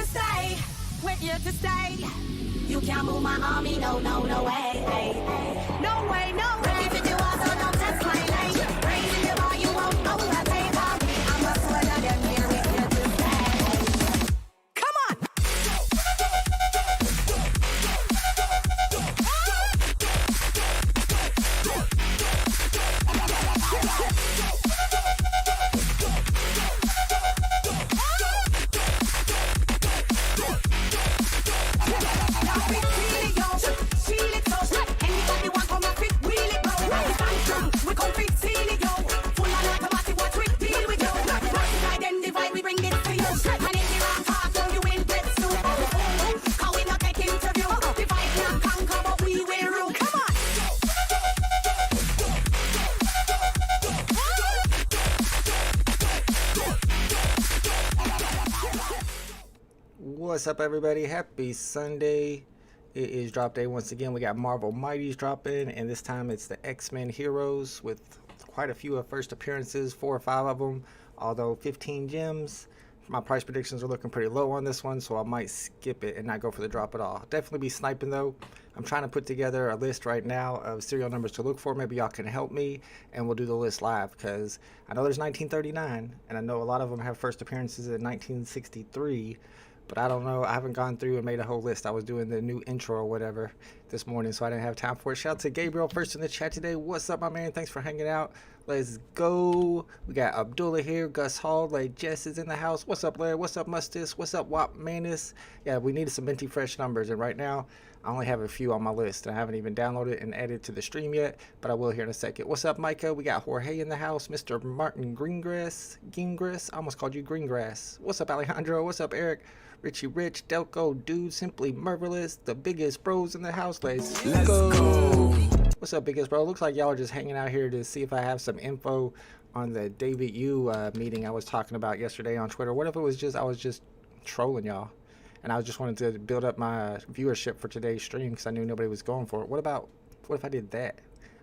stay. We're here to stay. You can't move my army, no, no, no way. No way, no way. If you are, so don't test my lane. Raising your bar, you won't overtake me. I'm a sweater, them here, we're here to stay. Come on! What's up, everybody? Happy Sunday. It is drop day once again. We got Marvel Mighties dropping, and this time it's the X-Men heroes with quite a few of first appearances, 4 or 5 of them, although 15 gems. My price predictions are looking pretty low on this one, so I might skip it and not go for the drop at all. Definitely be sniping though. I'm trying to put together a list right now of serial numbers to look for. Maybe y'all can help me and we'll do the list live, because I know there's 1939 and I know a lot of them have first appearances in 1963. But I don't know, I haven't gone through and made a whole list. I was doing the new intro or whatever this morning, so I didn't have time for it. Shout out to Gabriel first in the chat today. What's up, my man? Thanks for hanging out. Let's go. We got Abdullah here, Gus Hall, like Jess is in the house. What's up, Larry? What's up, Mustis? What's up, Wap Manus? Yeah, we needed some minty fresh numbers, and right now I only have a few on my list. I haven't even downloaded and added to the stream yet, but I will here in a second. What's up, Micah? We got Jorge in the house, Mr. Martin Greengrass. I almost called you Greengrass. What's up, Alejandro? What's up, Eric? Richie Rich, Delco, Dude, Simply Marvelous, the biggest bros in the house. Let's go. What's up, biggest bro? Looks like y'all are just hanging out here to see if I have some info on the David Yu meeting I was talking about yesterday on Twitter. What if it was just, I was just trolling y'all, and I just wanted to build up my viewership for today's stream because I knew nobody was going for it. What if I did that?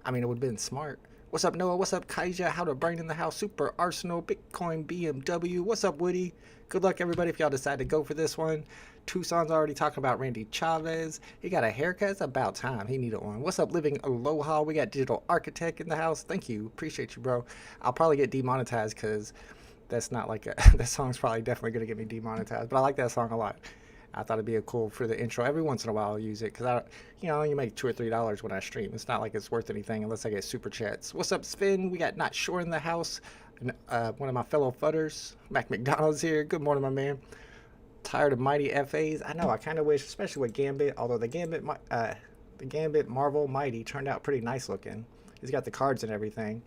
I mean, it would have been smart. What's up, Noah? What's up, Kaija? How to Brain in the house? Super Arsenal, Bitcoin, BMW. What's up, Woody? Good luck, everybody, if y'all decide to go for this one. Tucson's already talking about Randy Chavez. He got a haircut. It's about time. He needed one. What's up, Living Aloha? We got Digital Architect in the house. Thank you. Appreciate you, bro. I'll probably get demonetized because that's not like a... that song's probably definitely going to get me demonetized. But I like that song a lot. I thought it'd be a cool for the intro. Every once in a while I'll use it because you make $2 or $3 when I stream. It's not like it's worth anything unless I get super chats. What's up, Spin? We got Not Sure in the house. One of my fellow fudders, Mac McDonald's here. Good morning, my man. Tired of mighty FAs? I know. I kind of wish, especially with Gambit. Although the Gambit Marvel Mighty turned out pretty nice looking. He's got the cards and everything.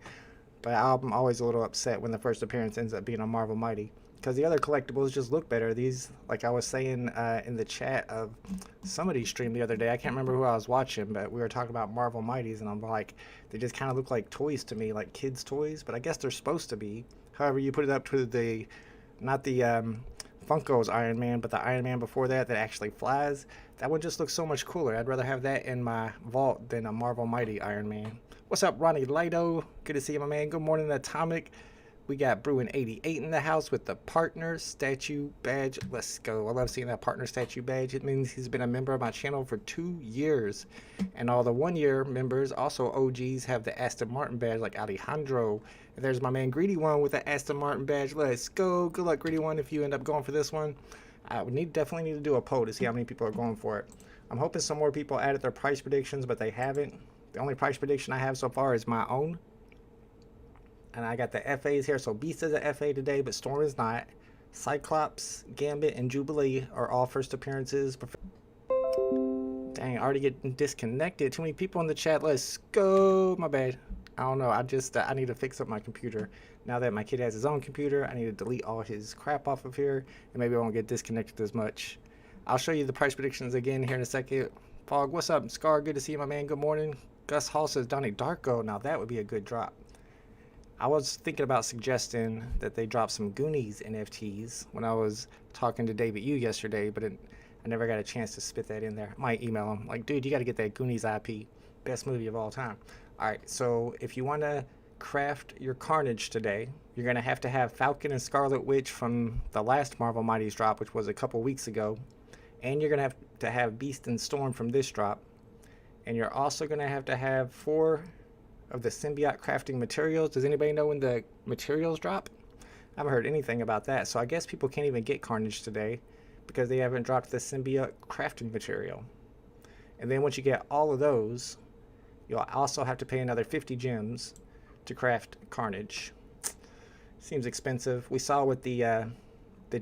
But I'm always a little upset when the first appearance ends up being a Marvel Mighty, because the other collectibles just look better. These, like I was saying in the chat of somebody's stream the other day, I can't remember who I was watching, but we were talking about Marvel Mighties, and I'm like, they just kind of look like toys to me, like kids' toys, but I guess they're supposed to be. However, you put it up to the, not the Funko's Iron Man, but the Iron Man before that actually flies. That one just looks so much cooler. I'd rather have that in my vault than a Marvel Mighty Iron Man. What's up, Ronnie Lido? Good to see you, my man. Good morning, Atomic. We got Bruin88 in the house with the partner statue badge. Let's go. I love seeing that partner statue badge. It means he's been a member of my channel for 2 years. And all the 1-year members, also OGs, have the Aston Martin badge, like Alejandro. And there's my man Greedy One with the Aston Martin badge. Let's go. Good luck, Greedy One, if you end up going for this one. I would definitely need to do a poll to see how many people are going for it. I'm hoping some more people added their price predictions, but they haven't. The only price prediction I have so far is my own. And I got the FAs here. So Beast is a FA today, but Storm is not. Cyclops, Gambit, and Jubilee are all first appearances. Dang, already getting disconnected. Too many people in the chat. Let's go. My bad. I don't know. I need to fix up my computer. Now that my kid has his own computer, I need to delete all his crap off of here, and maybe I won't get disconnected as much. I'll show you the price predictions again here in a second. Fog, what's up? Scar, good to see you, my man. Good morning. Gus Hall says Donnie Darko. Now that would be a good drop. I was thinking about suggesting that they drop some Goonies NFTs when I was talking to David Yu yesterday, but I never got a chance to spit that in there. I might email him, like, dude, you got to get that Goonies IP. Best movie of all time. All right, so if you want to craft your Carnage today. You're going to have Falcon and Scarlet Witch from the last Marvel Mighties drop, which was a couple weeks ago. And you're going to have Beast and Storm from this drop. And you're also going to have 4 of the symbiote crafting materials. Does anybody know when the materials drop? I haven't heard anything about that. So I guess people can't even get Carnage today because they haven't dropped the symbiote crafting material. And then once you get all of those, you'll also have to pay another 50 gems to craft Carnage. Seems expensive. We saw what the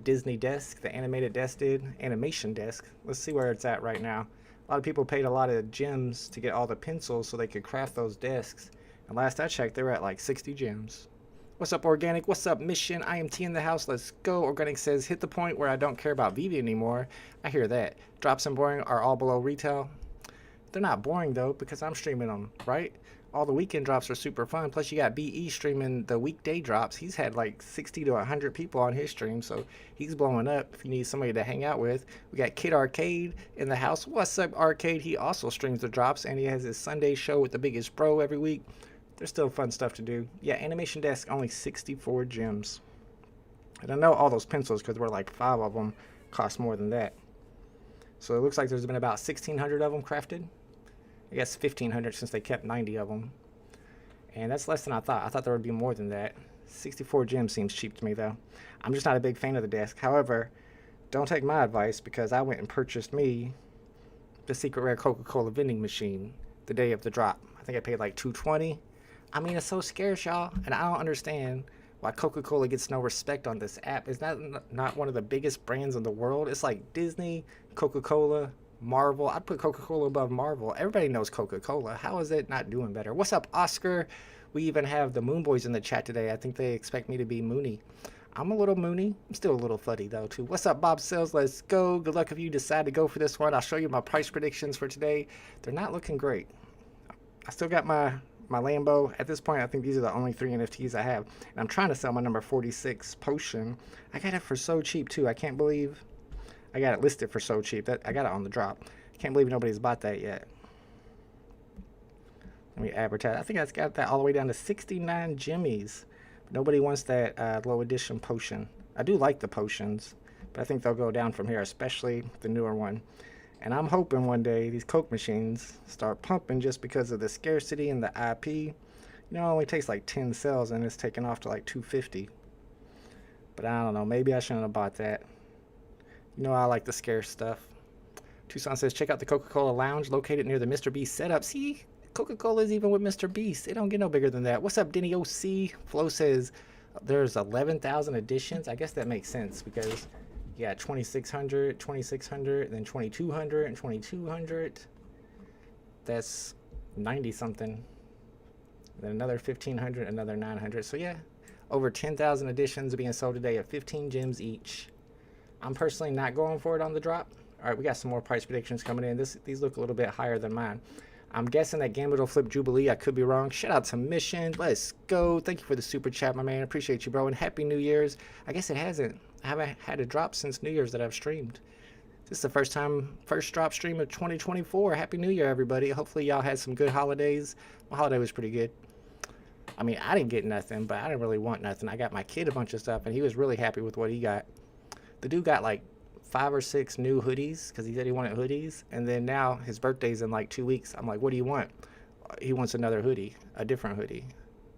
Disney desk, the animated desk did, animation desk. Let's see where it's at right now. A lot of people paid a lot of gems to get all the pencils so they could craft those desks. And last I checked, they were at like 60 gems. What's up, Organic? What's up, Mission? IMT in the house. Let's go. Organic says, hit the point where I don't care about VeVe anymore. I hear that. Drops and boring are all below retail. They're not boring, though, because I'm streaming them, right? All the weekend drops are super fun. Plus, you got BE streaming the weekday drops. He's had like 60 to 100 people on his stream, so he's blowing up if you need somebody to hang out with. We got Kid Arcade in the house. What's up, Arcade? He also streams the drops, and he has his Sunday show with the biggest bro every week. There's still fun stuff to do. Yeah, animation desk, only 64 gems. And I know all those pencils, because there were like 5 of them, cost more than that. So it looks like there's been about 1,600 of them crafted. I guess 1,500 since they kept 90 of them. And that's less than I thought. I thought there would be more than that. 64 gems seems cheap to me, though. I'm just not a big fan of the desk. However, don't take my advice, because I went and purchased me the secret rare Coca-Cola vending machine the day of the drop. I think I paid like $220. I mean, it's so scarce, y'all. And I don't understand why Coca-Cola gets no respect on this app. It's not one of the biggest brands in the world. It's like Disney, Coca-Cola, Marvel. I'd put Coca-Cola above Marvel. Everybody knows Coca-Cola. How is it not doing better? What's up, Oscar? We even have the Moon Boys in the chat today. I think they expect me to be Moony. I'm a little Moony. I'm still a little fuddy, though, too. What's up, Bob Sales? Let's go. Good luck if you decide to go for this one. I'll show you my price predictions for today. They're not looking great. I still got my Lambo. At this point, I think these are the only 3 NFTs I have. And I'm trying to sell my number 46 potion. I got it for so cheap, too. I can't believe I got it listed for so cheap. I got it on the drop. I can't believe nobody's bought that yet. Let me advertise. I think I got that all the way down to 69 jimmies. But nobody wants that low edition potion. I do like the potions, but I think they'll go down from here, especially the newer one. And I'm hoping one day these Coke machines start pumping just because of the scarcity and the IP. You know, it only takes like 10 cells and it's taken off to like 250. But I don't know. Maybe I shouldn't have bought that. You know, I like the scarce stuff. Tucson says, check out the Coca-Cola Lounge located near the Mr. Beast setup. See, Coca-Cola is even with Mr. Beast. It don't get no bigger than that. What's up, Denny OC? Flo says, there's 11,000 editions. I guess that makes sense because you got 2,600, 2,600, then 2,200, and 2,200. That's 90 something. Then another 1,500, another 900. So yeah, over 10,000 editions being sold today at 15 gems each. I'm personally not going for it on the drop. All right, we got some more price predictions coming in. These look a little bit higher than mine. I'm guessing that Gambit will flip Jubilee. I could be wrong. Shout out to Mission. Let's go. Thank you for the super chat, my man. Appreciate you, bro. And Happy New Year's. I guess it hasn't. I haven't had a drop since New Year's that I've streamed. This is the first drop stream of 2024. Happy New Year, everybody. Hopefully y'all had some good holidays. My holiday was pretty good. I mean, I didn't get nothing, but I didn't really want nothing. I got my kid a bunch of stuff, and he was really happy with what he got. The dude got like 5 or 6 new hoodies because he said he wanted hoodies, and then now his birthday's in like 2 weeks. I'm like, what do you want? He wants another hoodie, a different hoodie.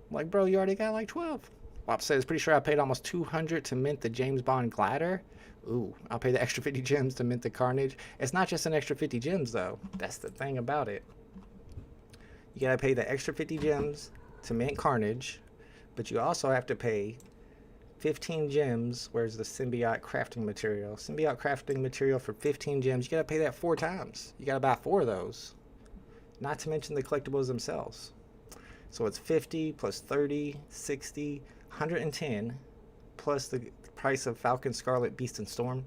I'm like, bro, you already got like 12. Wop says, pretty sure I paid almost 200 to mint the James Bond glider. Ooh, I'll pay the extra 50 gems to mint the Carnage. It's not just an extra 50 gems though. That's the thing about it. You gotta pay the extra 50 gems to mint Carnage, but you also have to pay 15 gems. Where's the symbiote crafting material? Symbiote crafting material for 15 gems. You gotta pay that 4 times. You gotta buy 4 of those. Not to mention the collectibles themselves. So it's 50 plus 30, 60, 110 plus the price of Falcon, Scarlet, Beast, and Storm.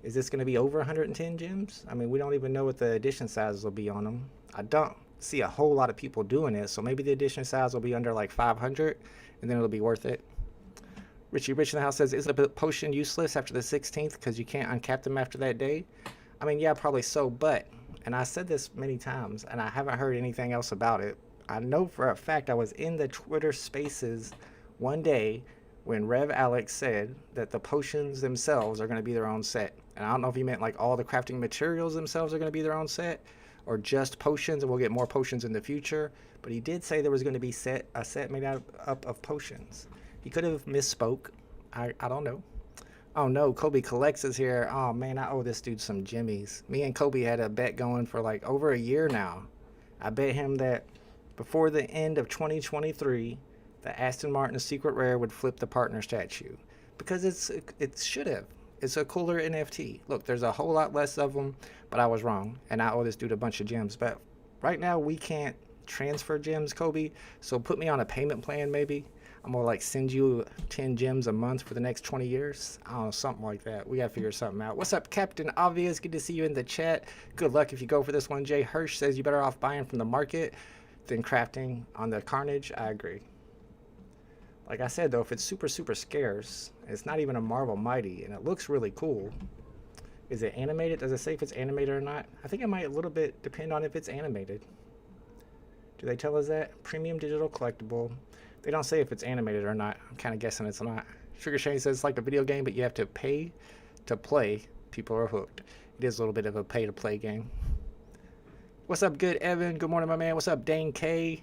Is this going to be over 110 gems? I mean, we don't even know what the edition sizes will be on them. I don't see a whole lot of people doing it, so maybe the edition size will be under like 500, and then it'll be worth it. Richie Rich in the house says, is the potion useless after the 16th because you can't uncap them after that day? I mean, yeah, probably so, but, and I said this many times, and I haven't heard anything else about it. I know for a fact I was in the Twitter spaces one day when Rev Alex said that the potions themselves are going to be their own set. And I don't know if he meant like all the crafting materials themselves are going to be their own set, or just potions, and we'll get more potions in the future. But he did say there was going to be a set made up of potions. He could have misspoke. I don't know. Oh no, Kobe Collects is here. Oh man, I owe this dude some jimmies. Me and Kobe had a bet going for like over a year now. I bet him that before the end of 2023, the Aston Martin Secret Rare would flip the partner statue. Because it should have. It's a cooler NFT. Look, there's a whole lot less of them, but I was wrong. And I owe this dude a bunch of gems. But right now, we can't transfer gems, Kobe. So put me on a payment plan, maybe. I'm gonna like send you 10 gems a month for the next 20 years. I don't know, something like that. We gotta figure something out. What's up, Captain Obvious? Good to see you in the chat. Good luck if you go for this one. Jay Hirsch says you're better off buying from the market than crafting on the Carnage. I agree. Like I said though, if it's super scarce, it's not even a Marvel Mighty, and it looks really cool. Is it animated? Does it say if it's animated or not? I think it might a little bit depend on if it's animated. Do they tell us that? Premium digital collectible. They don't say if it's animated or not. I'm kind of guessing it's not. Sugar Shane says it's like a video game, but you have to pay to play. People are hooked. It is a little bit of a pay-to-play game. What's up, good Evan? Good morning, my man. What's up, Dane K?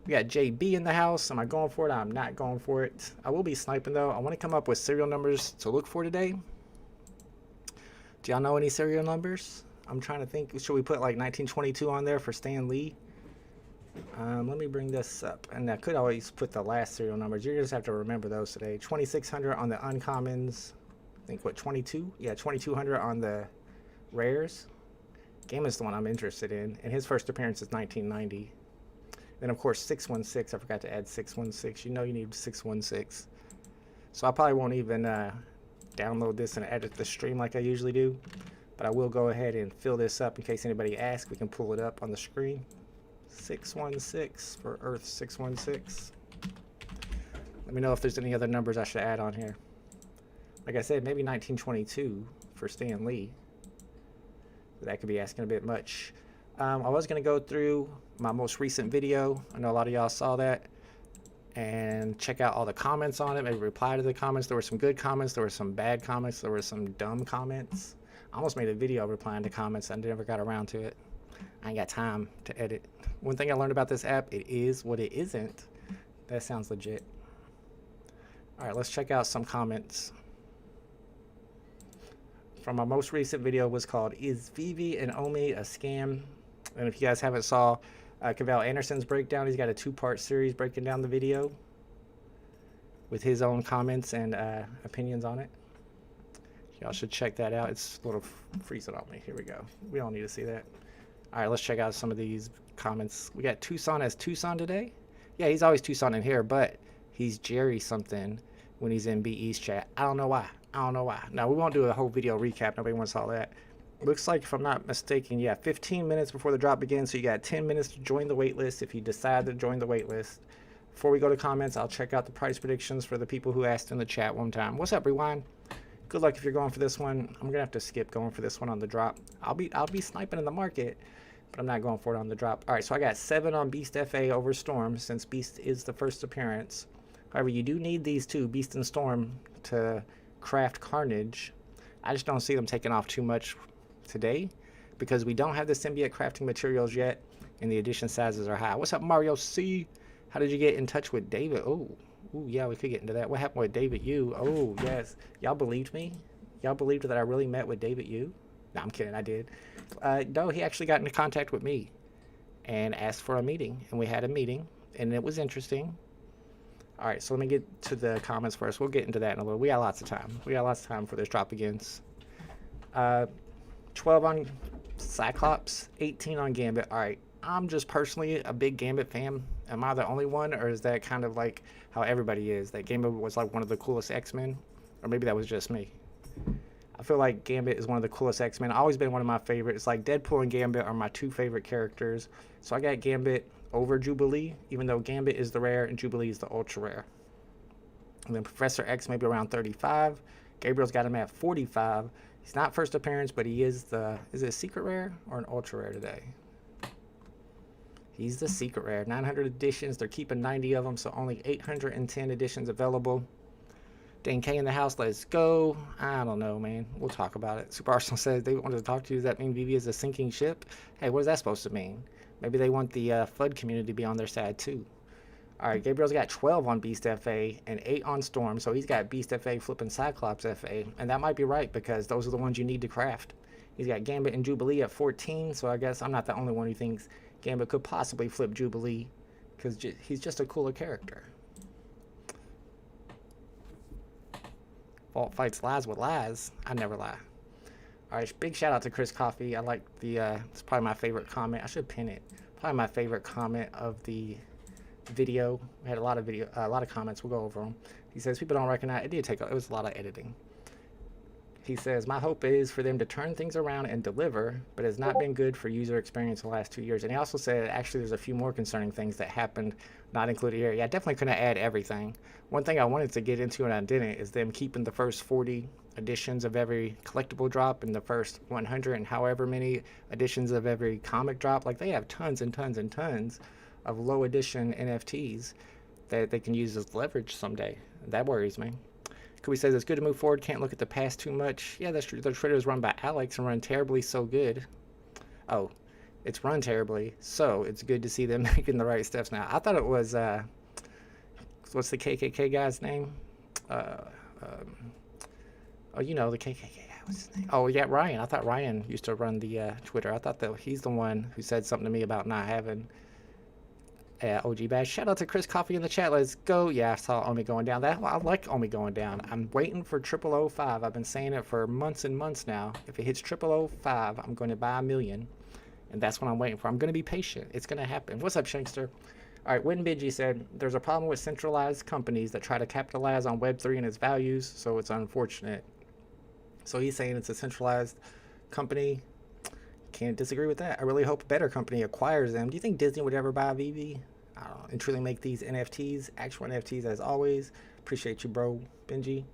We got JB in the house. Am I going for it? I'm not going for it. I will be sniping, though. I want to come up with serial numbers to look for today. Do y'all know any serial numbers? I'm trying to think. Should we put like 1922 on there for Stan Lee? Let me bring this up. And I could always put the last serial numbers. You just have to remember those today. 2600 on the uncommons. I think, what, 22? Yeah, 2200 on the rares. Game is the one I'm interested in. And his first appearance is 1990. Then, of course, 616. I forgot to add 616. You know you need 616. So I probably won't even download this and edit the stream like I usually do. But I will go ahead and fill this up in case anybody asks. We can pull it up on the screen. 616 for Earth 616. Let me know if there's any other numbers I should add on here. Like I said, maybe 1922 for Stan Lee. That could be asking a bit much. I was going to go through my most recent video. I know a lot of y'all saw that. And check out all the comments on it. Maybe reply to the comments. There were some good comments. There were some bad comments. There were some dumb comments. I almost made a video replying to comments. I never got around to it. I ain't got time to edit. One thing I learned about this app, it is what it isn't. That sounds legit. All right, let's check out some comments. From my most recent video was called, Is VeVe and Omi a Scam? And if you guys haven't saw Cavell Anderson's breakdown, he's got a 2-part series breaking down the video with his own comments and opinions on it. Y'all should check that out. It's a little freezing on me. Here we go. We don't need to see that. All right, let's check out some of these comments. We got Tucson as Tucson today. Yeah, he's always Tucson in here, but he's Jerry something when he's in BE's chat. I don't know why. I don't know why. Now, we won't do a whole video recap. Nobody wants all that. Looks like, if I'm not mistaken, yeah, 15 minutes before the drop begins. So you got 10 minutes to join the waitlist if you decide to join the waitlist. Before we go to comments, I'll check out the price predictions for the people who asked in the chat one time. What's up, Rewind? Good luck if you're going for this one. I'm gonna have to skip going for this one on the drop. I'll be sniping in the market, but I'm not going for it on the drop. All right, so I got 7 on Beast FA over Storm since Beast is the first appearance. However, you do need these two, Beast and Storm, to craft Carnage. I just don't see them taking off too much today because we don't have the symbiote crafting materials yet and the edition sizes are high. What's up, Mario C? How did you get in touch with David? Oh, yeah, we could get into that. What happened with David Yu? Oh, yes. Y'all believed me? Y'all believed that I really met with David Yu? No, I'm kidding. I did. No, he actually got into contact with me and asked for a meeting. And we had a meeting, and it was interesting. All right, so let me get to the comments first. We'll get into that in a little. We got lots of time. We got lots of time before this drop begins. 12 on Cyclops, 18 on Gambit. All right, I'm just personally a big Gambit fan. Am I the only one, or is that kind of like how everybody is? That Gambit was like one of the coolest X-Men? Or maybe that was just me. I feel like Gambit is one of the coolest X-Men. Always been one of my favorites. Like Deadpool and Gambit are my 2 favorite characters. So I got Gambit over Jubilee, even though Gambit is the rare and Jubilee is the ultra rare. And then Professor X maybe around 35. Gabriel's got him at 45. He's not first appearance, but he is the, is it a secret rare or an ultra rare today? He's the secret rare. 900 editions. They're keeping 90 of them, so only 810 editions available. Dane K in the house. Let's go. I don't know, man. We'll talk about it. Super Arsenal says they wanted to talk to you. Does that mean VeVe is a sinking ship? Hey, what is that supposed to mean? Maybe they want the FUD community to be on their side, too. All right, Gabriel's got 12 on Beast FA and 8 on Storm, so he's got Beast FA flipping Cyclops FA, and that might be right because those are the ones you need to craft. He's got Gambit and Jubilee at 14, so I guess I'm not the only one who thinks Gambit could possibly flip Jubilee because he's just a cooler character. Vault fights lies with lies. I never lie. All right, big shout out to Chris Coffee. I like the, it's probably my favorite comment. I should pin it. Probably my favorite comment of the video. We had a lot of comments. We'll go over them. He says people don't recognize it was a lot of editing. He says my hope is for them to turn things around and deliver, but it's not been good for user experience the last 2 years. And he also said actually there's a few more concerning things that happened not included here. Yeah, I definitely couldn't add everything. One thing I wanted to get into and I didn't is them keeping the first 40 editions of every collectible drop and the first 100 and however many editions of every comic drop. Like they have tons and tons and tons of low edition NFTs that they can use as leverage someday. That worries me. Kobe says it's good to move forward, can't look at the past too much. Yeah, that's true. The Twitter is run by Alex and run terribly, so good. Oh, it's run terribly, so it's good to see them making the right steps now. I thought it was, what's the KKK guy's name? Oh, you know, the KKK guy, what's his name? Oh, yeah, Ryan. I thought Ryan used to run the Twitter. I thought that he's the one who said something to me about not having OG Bash. Shout out to Chris Coffee in the chat. Let's go. Yeah, I saw Omi going down. I like Omi going down. I'm waiting for 0005. I've been saying it for months and months now. If it hits 0005, I'm going to buy $1 million. And that's what I'm waiting for. I'm going to be patient. It's going to happen. What's up, Shankster? All right, Win Bidgie said, there's a problem with centralized companies that try to capitalize on Web3 and its values, so it's unfortunate. So he's saying it's a centralized company. Can't disagree with that. I really hope a better company acquires them. Do you think Disney would ever buy VeVe? I don't know, and truly make these NFTs, actual NFTs as always. Appreciate you, bro, Benji.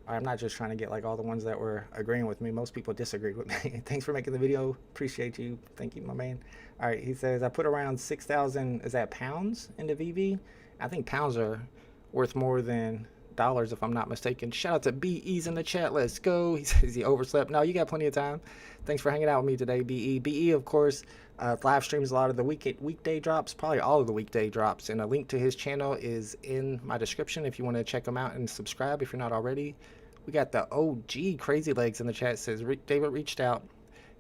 I'm not just trying to get like all the ones that were agreeing with me. Most people disagreed with me. Thanks for making the video. Appreciate you. Thank you, my man. All right, he says, I put around 6,000, is that pounds into VeVe? I think pounds are worth more than dollars if I'm not mistaken. Shout out to BE's in the chat. Let's go. He says he overslept. No, you got plenty of time. Thanks for hanging out with me today, BE. BE, of course, live streams a lot of the weekday drops, probably all of the weekday drops, and a link to his channel is in my description if you want to check him out and subscribe if you're not already. We got the OG Crazy Legs in the chat. Says David reached out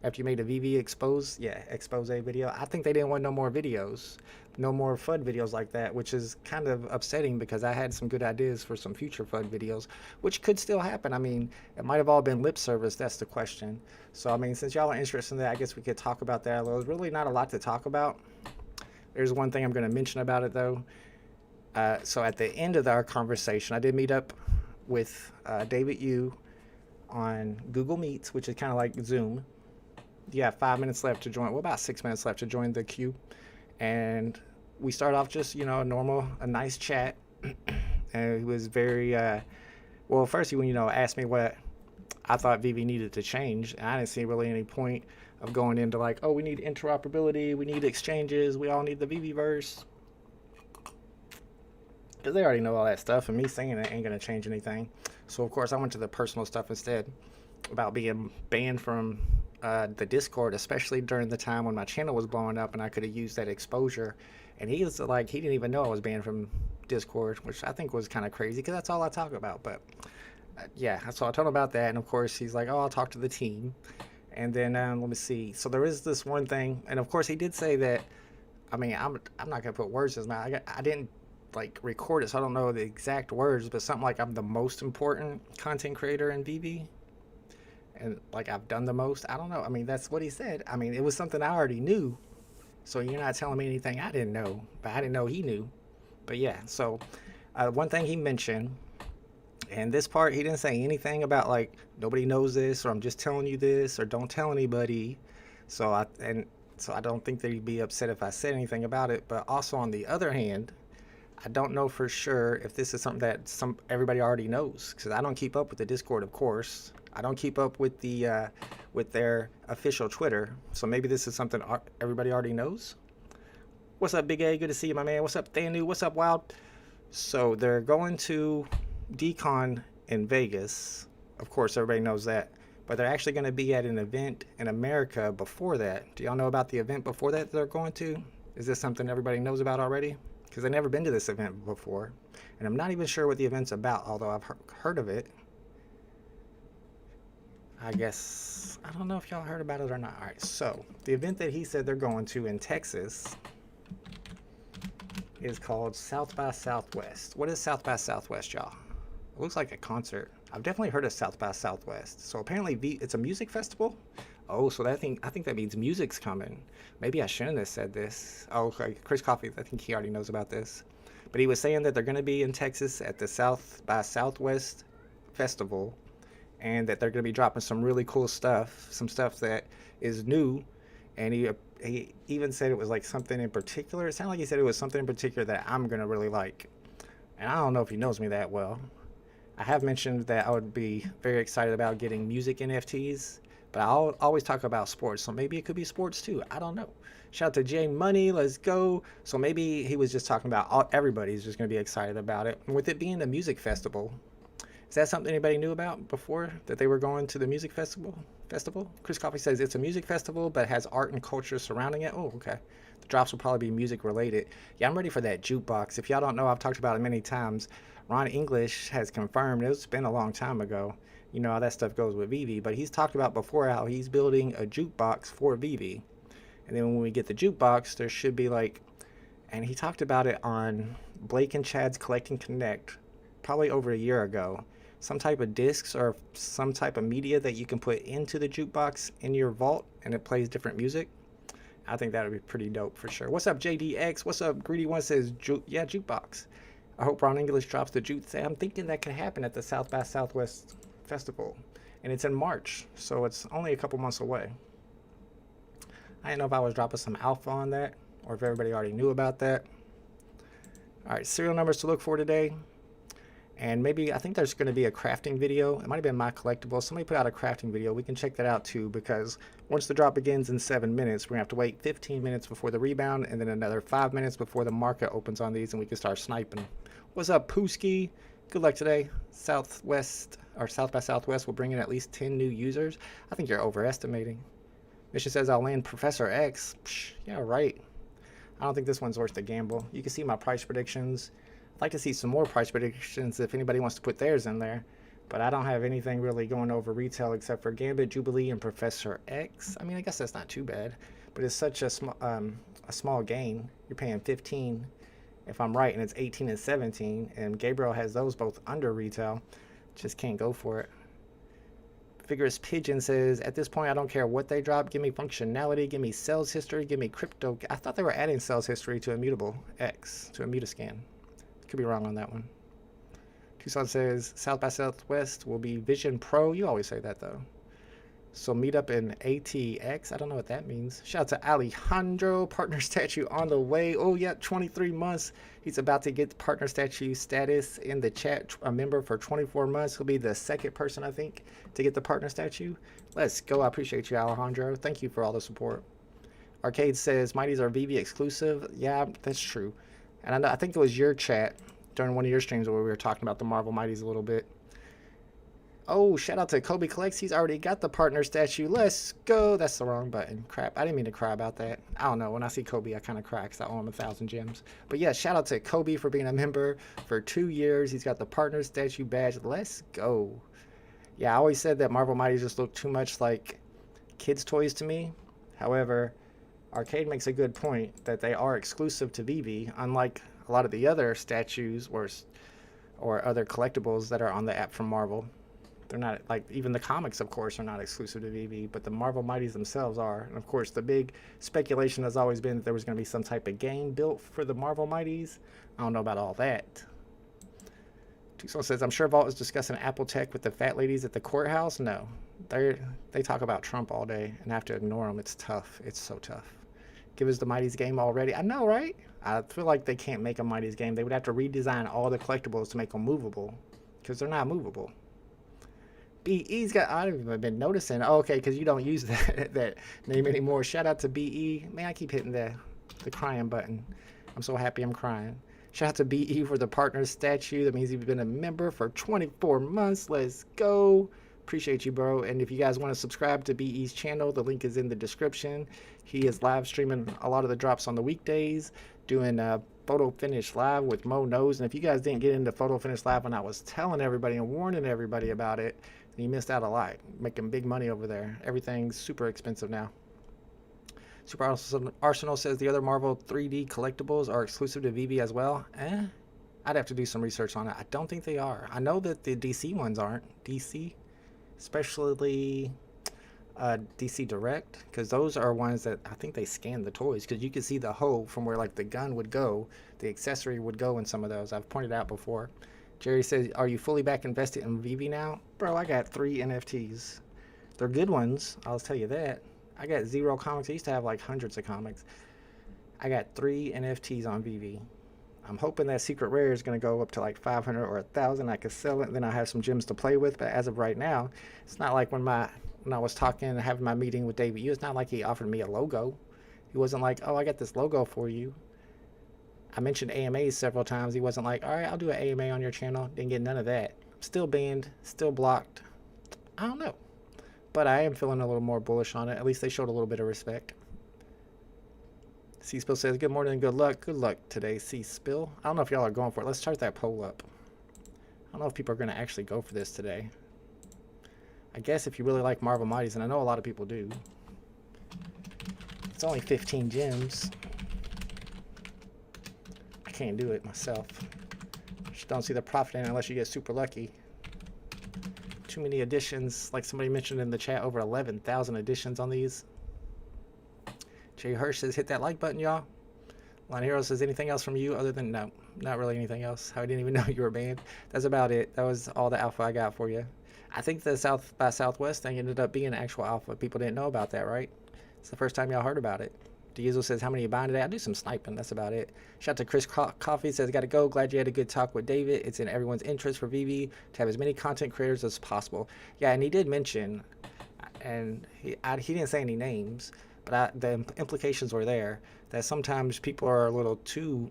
after you made a VeVe expose video. I think they didn't want no more videos, no more FUD videos like that, which is kind of upsetting because I had some good ideas for some future FUD videos, which could still happen. I mean, it might have all been lip service. That's the question. So, I mean, since y'all are interested in that, I guess we could talk about that. There's really not a lot to talk about. There's one thing I'm going to mention about it, though. So at the end of our conversation, I did meet up with David Yu on Google Meets, which is kind of like Zoom. You have 5 minutes left to join. Well, about 6 minutes left to join the queue. And we start off just, you know, a nice chat. And it was very, well, first he, you know, asked me what I thought VeVe needed to change. And I didn't see really any point of going into like, oh, we need interoperability, we need exchanges, we all need the VeVeverse. Because they already know all that stuff, and me saying it ain't going to change anything. So, of course, I went to the personal stuff instead about being banned from the Discord, especially during the time when my channel was blowing up and I could have used that exposure. And he was like, he didn't even know I was banned from Discord, which I think was kind of crazy because that's all I talk about. But, yeah, so I told him about that. And, of course, he's like, oh, I'll talk to the team. And then, let me see. So there is this one thing. And, of course, he did say that, I mean, I'm not going to put words in his mouth. I didn't like record it, so I don't know the exact words, but something like I'm the most important content creator in VeVe, and like I've done the most. I don't know. I mean, that's what he said. I mean, it was something I already knew, so you're not telling me anything I didn't know, but I didn't know he knew. But yeah, so one thing he mentioned, and this part he didn't say anything about like nobody knows this, or I'm just telling you this, or don't tell anybody. So I don't think they'd be upset if I said anything about it. But also on the other hand, I don't know for sure if this is something that everybody already knows, because I don't keep up with the Discord, of course. I don't keep up with the with their official Twitter. So maybe this is something everybody already knows. What's up, Big A? Good to see you, my man. What's up, Thanu? What's up, Wild? So they're going to Decon in Vegas. Of course, everybody knows that. But they're actually going to be at an event in America before that. Do y'all know about the event before that they're going to? Is this something everybody knows about already? Because I've never been to this event before. And I'm not even sure what the event's about, although I've heard of it. I guess, I don't know if y'all heard about it or not. All right, so the event that he said they're going to in Texas is called South by Southwest. What is South by Southwest, y'all? It looks like a concert. I've definitely heard of South by Southwest. So apparently it's a music festival. Oh, so I think that means music's coming. Maybe I shouldn't have said this. Oh, okay. Chris Coffee, I think he already knows about this. But he was saying that they're going to be in Texas at the South by Southwest Festival, and that they're going to be dropping some really cool stuff, some stuff that is new. And he even said it was like something in particular. It sounded like he said it was something in particular that I'm going to really like. And I don't know if he knows me that well. I have mentioned that I would be very excited about getting music NFTs, but I'll always talk about sports, so maybe it could be sports too. I don't know. Shout out to J Money, let's go. So maybe he was just talking about everybody's just going to be excited about it. And with it being a music festival, is that something anybody knew about before, that they were going to the music festival? Chris Coffee says it's a music festival, but has art and culture surrounding it. Oh, okay. The drops will probably be music related. Yeah, I'm ready for that jukebox. If y'all don't know, I've talked about it many times. Ron English has confirmed, it's been a long time ago, you know how that stuff goes with VeVe, but he's talked about before how he's building a jukebox for VeVe. And then when we get the jukebox, there should be like, and he talked about it on Blake and Chad's Collect and Connect probably over a year ago. Some type of discs or some type of media that you can put into the jukebox in your vault and it plays different music. I think that would be pretty dope for sure. What's up, JDX? What's up? Greedy One says, yeah, jukebox. I hope Ron English drops the juke. I'm thinking that could happen at the South by Southwest Festival. And it's in March, so it's only a couple months away. I didn't know if I was dropping some alpha on that or if everybody already knew about that. All right, serial numbers to look for today. And maybe, I think there's going to be a crafting video. It might have been my collectible. Somebody put out a crafting video. We can check that out too, because once the drop begins in 7 minutes, we're going to have to wait 15 minutes before the rebound and then another 5 minutes before the market opens on these and we can start sniping. What's up, Pooski? Good luck today. Southwest, or South by Southwest will bring in at least 10 new users. I think you're overestimating. Mission says I'll land Professor X. Psh, yeah, right. I don't think this one's worth the gamble. You can see my price predictions. I'd like to see some more price predictions if anybody wants to put theirs in there, but I don't have anything really going over retail except for Gambit, Jubilee, and Professor X. I mean, I guess that's not too bad, but it's such a small gain. You're paying 15 if I'm right, and it's 18 and 17, and Gabriel has those both under retail. Just can't go for it. Vigorous Pigeon says, at this point, I don't care what they drop. Give me functionality, give me sales history, give me crypto. I thought they were adding sales history to Immutable X, to a Mutascan. Could be wrong on that one. Tucson says South by Southwest will be Vision Pro. You always say that though. So meet up in ATX. I don't know what that means. Shout out to Alejandro. Partner statue on the way. Oh yeah, 23 months. He's about to get partner statue status in the chat. A member for 24 months. He'll be the second person, I think, to get the partner statue. Let's go. I appreciate you, Alejandro. Thank you for all the support. Arcade says Mighties are VeVe exclusive. Yeah, that's true. And I think it was your chat during one of your streams where we were talking about the Marvel Mighties a little bit. Oh, shout out to Kobe Collects. He's already got the partner statue. Let's go. That's the wrong button. Crap. I didn't mean to cry about that. I don't know. When I see Kobe, I kind of cry because I owe him 1,000 gems. But yeah, shout out to Kobe for being a member for 2 years. He's got the partner statue badge. Let's go. Yeah, I always said that Marvel Mighties just look too much like kids' toys to me. However, Arcade makes a good point that they are exclusive to VeVe, unlike a lot of the other statues or other collectibles that are on the app from Marvel. They're not, like, even the comics, of course, are not exclusive to VeVe, but the Marvel Mighties themselves are. And of course, the big speculation has always been that there was going to be some type of game built for the Marvel Mighties. I don't know about all that. Tucson says, I'm sure Vault is discussing Apple Tech with the fat ladies at the courthouse. No, they talk about Trump all day and I have to ignore them. It's tough. It's so tough. Give us the Mighties game already. I know, right? I feel like they can't make a Mighties game. They would have to redesign all the collectibles to make them movable because they're not movable. BE's got, I've been noticing. Oh, okay, because you don't use that name anymore. Shout out to BE. Man, I keep hitting the The crying button. I'm so happy I'm crying. Shout out to BE for the partner statue. That means he's been a member for 24 months. Let's go. Appreciate you, bro. And if you guys want to subscribe to BE's channel, the link is in the description. He is live streaming a lot of the drops on the weekdays, doing photo finish live with Mo Knows. And if you guys didn't get into photo finish live when I was telling everybody and warning everybody about it, then you missed out a lot. Making big money over there. Everything's super expensive now. Super Arsenal says the other Marvel 3D collectibles are exclusive to VeVe as well. I'd have to do some research on it. I don't think they are. I know that the DC ones aren't. DC, especially DC Direct, because those are ones that I think they scan the toys, because you can see the hoe from where like the gun would go, the accessory would go in some of those. I've pointed out before. Jerry says, are you fully back invested in VeVe now? Bro, I got 3 NFTs. They're good ones, I'll tell you that. I got 0 comics. I used to have like hundreds of comics. I got 3 NFTs on VeVe. I'm hoping that Secret Rare is going to go up to like 500 or 1,000. I could sell it, and then I have some gems to play with. But as of right now, it's not like when I was talking and having my meeting with David Yu, it's not like he offered me a logo. He wasn't like, oh, I got this logo for you. I mentioned AMAs several times. He wasn't like, all right, I'll do an AMA on your channel. Didn't get none of that. Still banned, still blocked. I don't know. But I am feeling a little more bullish on it. At least they showed a little bit of respect. C-Spill says, good morning and good luck. Good luck today, C-Spill. I don't know if y'all are going for it. Let's start that poll up. I don't know if people are going to actually go for this today. I guess if you really like Marvel Mighties, and I know a lot of people do. It's only 15 gems. I can't do it myself. Just don't see the profit in it unless you get super lucky. Too many additions, like somebody mentioned in the chat, over 11,000 additions on these. Jay Hirsch says, hit that like button, y'all. Line Hero says, anything else from you other than, no, not really anything else. I didn't even know you were banned. That's about it. That was all the alpha I got for you. I think the South by Southwest thing ended up being actual alpha. People didn't know about that, right? It's the first time y'all heard about it. Diesel says, how many you buying today? I do some sniping. That's about it. Shout out to Chris Coffee says, gotta go. Glad you had a good talk with David. It's in everyone's interest for VeVe to have as many content creators as possible. Yeah, and he did mention, and he didn't say any names, but the implications were there, that sometimes people are a little too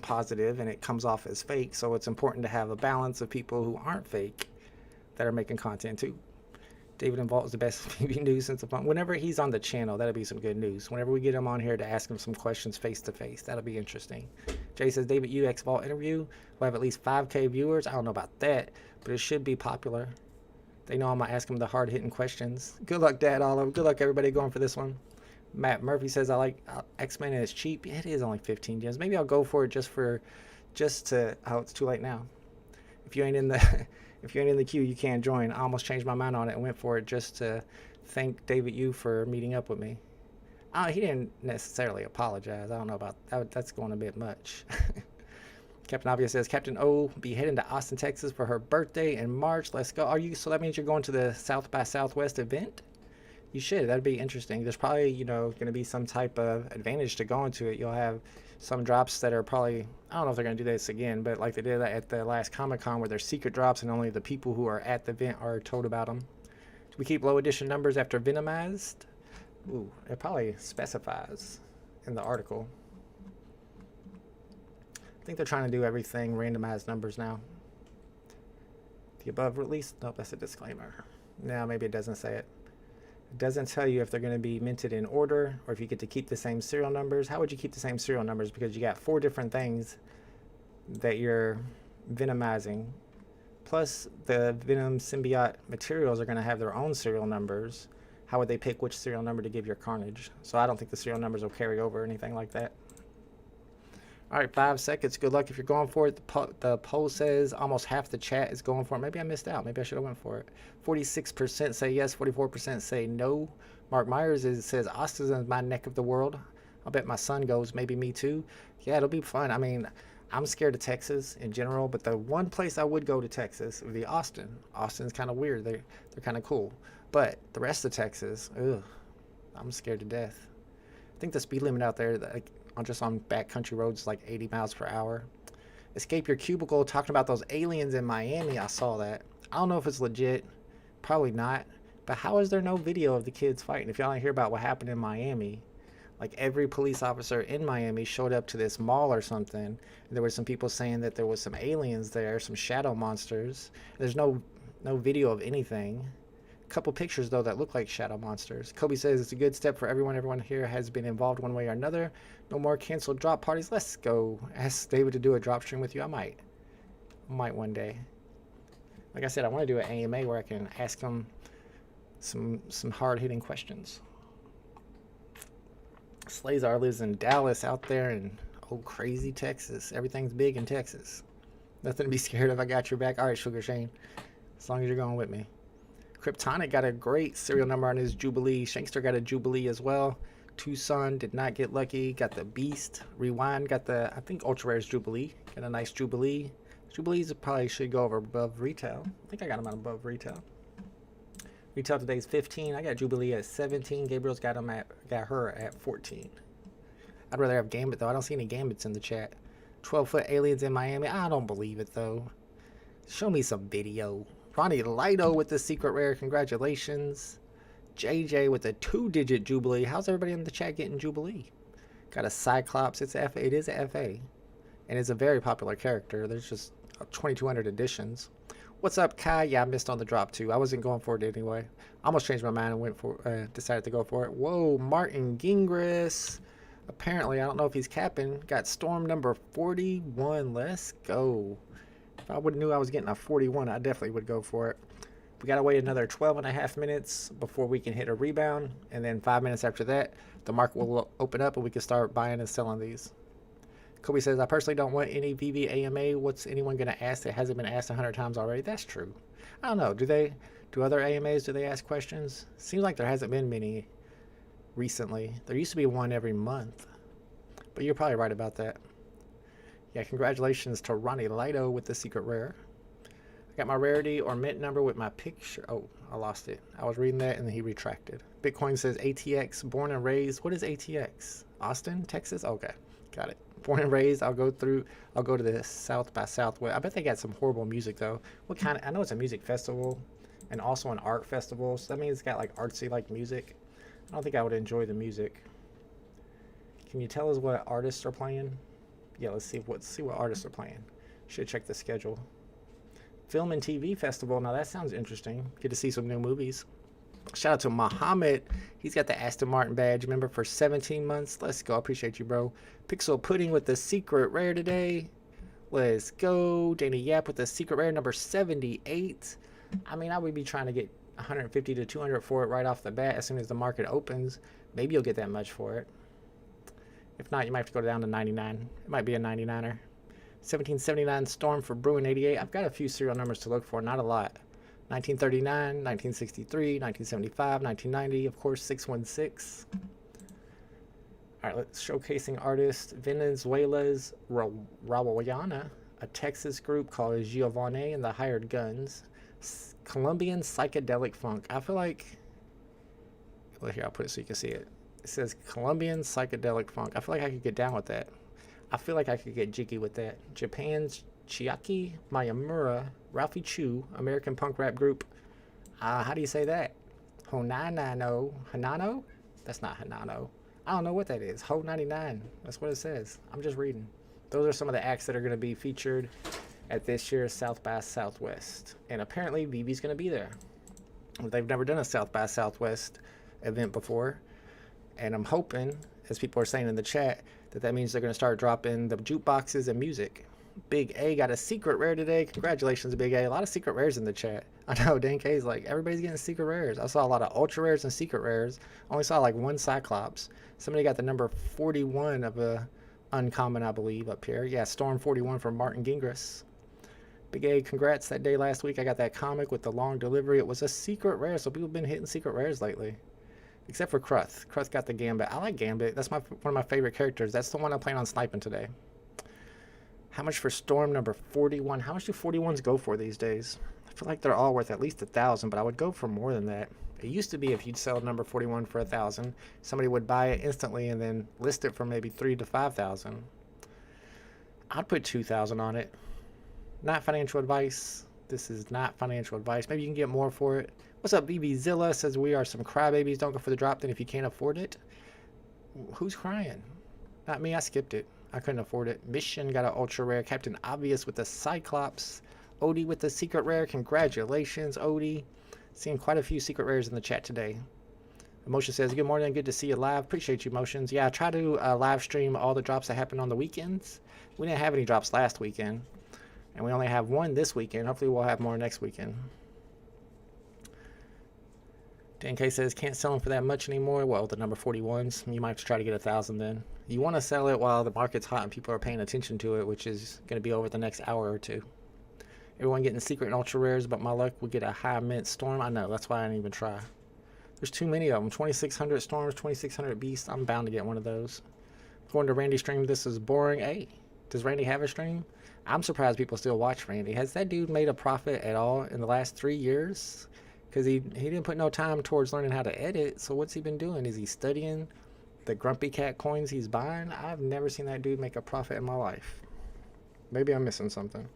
positive and it comes off as fake. So it's important to have a balance of people who aren't fake that are making content too. David Involved is the best VeVe news since the fun. Whenever he's on the channel, that'll be some good news. Whenever we get him on here to ask him some questions face to face, that'll be interesting. Jay says, David UX Vault interview will have at least 5K viewers. I don't know about that, but it should be popular. They know I'm gonna ask him the hard hitting questions. Good luck, Dad Olive. Good luck, everybody going for this one. Matt Murphy says, I like X-Men and it's cheap. It is only 15 gems. Maybe I'll go for it just to, oh, it's too late now. If you ain't in the if you ain't in the queue, you can't join. I almost changed my mind on it and went for it just to thank David Yu for meeting up with me. He didn't necessarily apologize. I don't know about that. That's going a bit much. Captain Obvious says, Captain O be heading to Austin, Texas for her birthday in March. Let's go. So that means you're going to the South by Southwest event? You should. That'd be interesting. There's probably, going to be some type of advantage to going to it. You'll have some drops that are probably, I don't know if they're going to do this again, but like they did at the last Comic-Con where there's secret drops and only the people who are at the event are told about them. Do we keep low edition numbers after Venomized? Ooh, it probably specifies in the article. I think they're trying to do everything randomized numbers now. The above release? Nope, that's a disclaimer. No, maybe it doesn't say it. It doesn't tell you if they're going to be minted in order or if you get to keep the same serial numbers. How would you keep the same serial numbers? Because you got 4 different things that you're venomizing. Plus, the Venom symbiote materials are going to have their own serial numbers. How would they pick which serial number to give your Carnage? So I don't think the serial numbers will carry over or anything like that. All right, 5 seconds. Good luck if you're going for it. The poll says almost half the chat is going for it. Maybe I missed out. Maybe I should have went for it. 46% say yes. 44% say no. Mark Myers says Austin is my neck of the world. I'll bet my son goes. Maybe me too. Yeah, it'll be fun. I mean, I'm scared of Texas in general, but the one place I would go to Texas would be Austin. Austin's kind of weird. They're kind of cool. But the rest of Texas, ugh, I'm scared to death. I think the speed limit out there, just on backcountry roads, is like 80 miles per hour. Escape your cubicle, talking about those aliens in Miami. I saw that. I don't know if it's legit. Probably not. But how is there no video of the kids fighting? If y'all don't hear about what happened in Miami, Like every police officer in Miami showed up to this mall or something. And there were some people saying that there was some aliens there, some shadow monsters. There's no video of anything. A couple pictures though that look like shadow monsters. Kobe says it's a good step for everyone. Everyone here has been involved one way or another. No more canceled drop parties. Let's go. Ask David to do a drop stream with you. I might one day. Like I said, I want to do an AMA where I can ask him some hard-hitting questions. Slazar lives in Dallas out there in crazy Texas. Everything's big in Texas. Nothing to be scared of. I got your back. All right, Sugar Shane. As long as you're going with me. Kryptonic got a great serial number on his Jubilee. Shankster got a Jubilee as well. Tucson did not get lucky. Got the Beast. Rewind got the, I think, Ultra Rare's Jubilee. Got a nice Jubilee. Jubilees probably should go over above retail. I think I got them on above retail. Retail today is 15. I got Jubilee at 17. Gabriel's got her at 14. I'd rather have Gambit though. I don't see any Gambits in the chat. 12-foot aliens in Miami. I don't believe it though. Show me some video. Ronnie Lido with the secret rare. Congratulations. JJ with a 2-digit Jubilee. How's everybody in the chat getting Jubilee? Got a Cyclops. It is a FA. And it's a very popular character. There's just 2,200 editions. What's up, Kai? Yeah, I missed on the drop too. I wasn't going for it anyway. I almost changed my mind and went for decided to go for it. Whoa, Martin Gingras. Apparently, I don't know if he's capping. Got storm number 41. Let's go. If I would have knew I was getting a 41, I definitely would go for it. We got to wait another 12.5 minutes before we can hit a rebound. And then 5 minutes after that, the market will open up and we can start buying and selling these. Kobe says, I personally don't want any VeVe AMA. What's anyone going to ask that hasn't been asked 100 times already? That's true. I don't know. Do other AMAs, do they ask questions? Seems like there hasn't been many recently. There used to be one every month. But you're probably right about that. Yeah, congratulations to Ronnie Lido with the secret rare. I got my rarity or mint number with my picture. Oh, I lost it. I was reading that and then he retracted. Bitcoin says ATX, born and raised. What is ATX? Austin, Texas? Okay, got it. Born and raised. I'll go to the South by Southwest. I bet they got some horrible music though. What kind of? I know it's a music festival and also an art festival, so that means it's got like artsy like music. I don't think I would enjoy the music. Can you tell us what artists are playing? Yeah, let's see what artists are playing. Should check the schedule. Film and TV festival. Now that sounds interesting. Get to see some new movies. Shout out to Muhammad. He's got the Aston Martin badge member for 17 months. Let's go. I appreciate you, bro. Pixel Pudding with the secret rare today. Let's go. Danny Yap with the secret rare number 78. I mean, I would be trying to get 150 to 200 for it right off the bat as soon as the market opens. Maybe you'll get that much for it. If not, you might have to go down to 99. It might be a 99er. 1779 Storm for Bruin 88. I've got a few serial numbers to look for, not a lot. 1939, 1963, 1975, 1990, of course, 616. All right, let's showcasing artist Venezuela's Rawayana, a Texas group called Giovanni and the Hired Guns. Colombian psychedelic funk. I feel like, well, here, I'll put it so you can see it. It says Colombian psychedelic funk. I feel like I could get down with that. I feel like I could get jiggy with that. Japan's Chiaki Mayamura, Ralphie Chu, American punk rap group. How do you say that? Honanano. Hanano? That's not Hanano. I don't know what that is. Ho 99. That's what it says. I'm just reading. Those are some of the acts that are going to be featured at this year's South by Southwest. And apparently VeVe's going to be there. They've never done a South by Southwest event before. And I'm hoping, as people are saying in the chat, that means they're going to start dropping the jukeboxes and music. Big A got a secret rare today. Congratulations, Big A. A lot of secret rares in the chat. I know, Dan K's like, everybody's getting secret rares. I saw a lot of ultra rares and secret rares. Only saw like one Cyclops. Somebody got the number 41 of a uncommon, I believe, up here. Yeah, Storm 41 from Martin Gingras. Big A, congrats. That day last week, I got that comic with the long delivery. It was a secret rare, so people have been hitting secret rares lately. Except for Kruth. Kruth got the Gambit. I like Gambit. That's one of my favorite characters. That's the one I'm playing on sniping today. How much for Storm number 41? How much do 41s go for these days? I feel like they're all worth at least 1,000, but I would go for more than that. It used to be if you'd sell number 41 for 1,000, somebody would buy it instantly and then list it for maybe 3,000 to 5,000. I'd put 2,000 on it. Not financial advice. This is not financial advice. Maybe you can get more for it. What's up, BB Zilla? Says we are some crybabies. Don't go for the drop then if you can't afford it. Who's crying? Not me, I skipped it. I couldn't afford it. Mission got an ultra rare. Captain Obvious with the Cyclops. Odie with the secret rare. Congratulations, Odie. Seeing quite a few secret rares in the chat today. Emotion says, good morning, good to see you live. Appreciate you, Emotions. Yeah, I try to live stream all the drops that happen on the weekends. We didn't have any drops last weekend. And we only have one this weekend. Hopefully we'll have more next weekend. DNK says, can't sell them for that much anymore. Well, the number 41s, you might have to try to get 1,000 then. You want to sell it while the market's hot and people are paying attention to it, which is going to be over the next hour or two. Everyone getting secret and ultra rares, but my luck would get a high mint storm. I know, that's why I didn't even try. There's too many of them. 2,600 storms, 2,600 beasts. I'm bound to get one of those. According to Randy's stream, this is boring. Hey, does Randy have a stream? I'm surprised people still watch Randy. Has that dude made a profit at all in the last 3 years? Because he didn't put no time towards learning how to edit. So what's he been doing? Is he studying the Grumpy Cat coins he's buying? I've never seen that dude make a profit in my life. Maybe I'm missing something.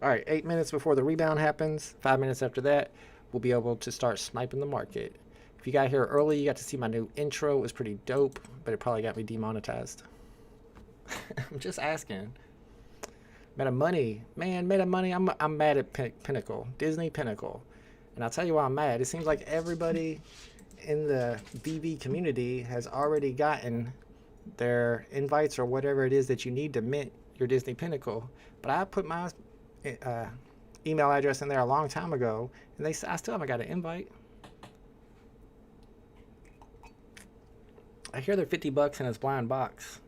All right, 8 minutes before the rebound happens. 5 minutes after that, we'll be able to start sniping the market. If you got here early, you got to see my new intro. It was pretty dope, but it probably got me demonetized. I'm just asking. Meta Money. Man, Meta Money, I'm mad at Pinnacle. Disney Pinnacle. And I'll tell you why I'm mad. It seems like everybody in the VeVe community has already gotten their invites or whatever it is that you need to mint your Disney Pinnacle. But I put my email address in there a long time ago, and I still haven't got an invite. I hear they're $50 and it's Blindbox,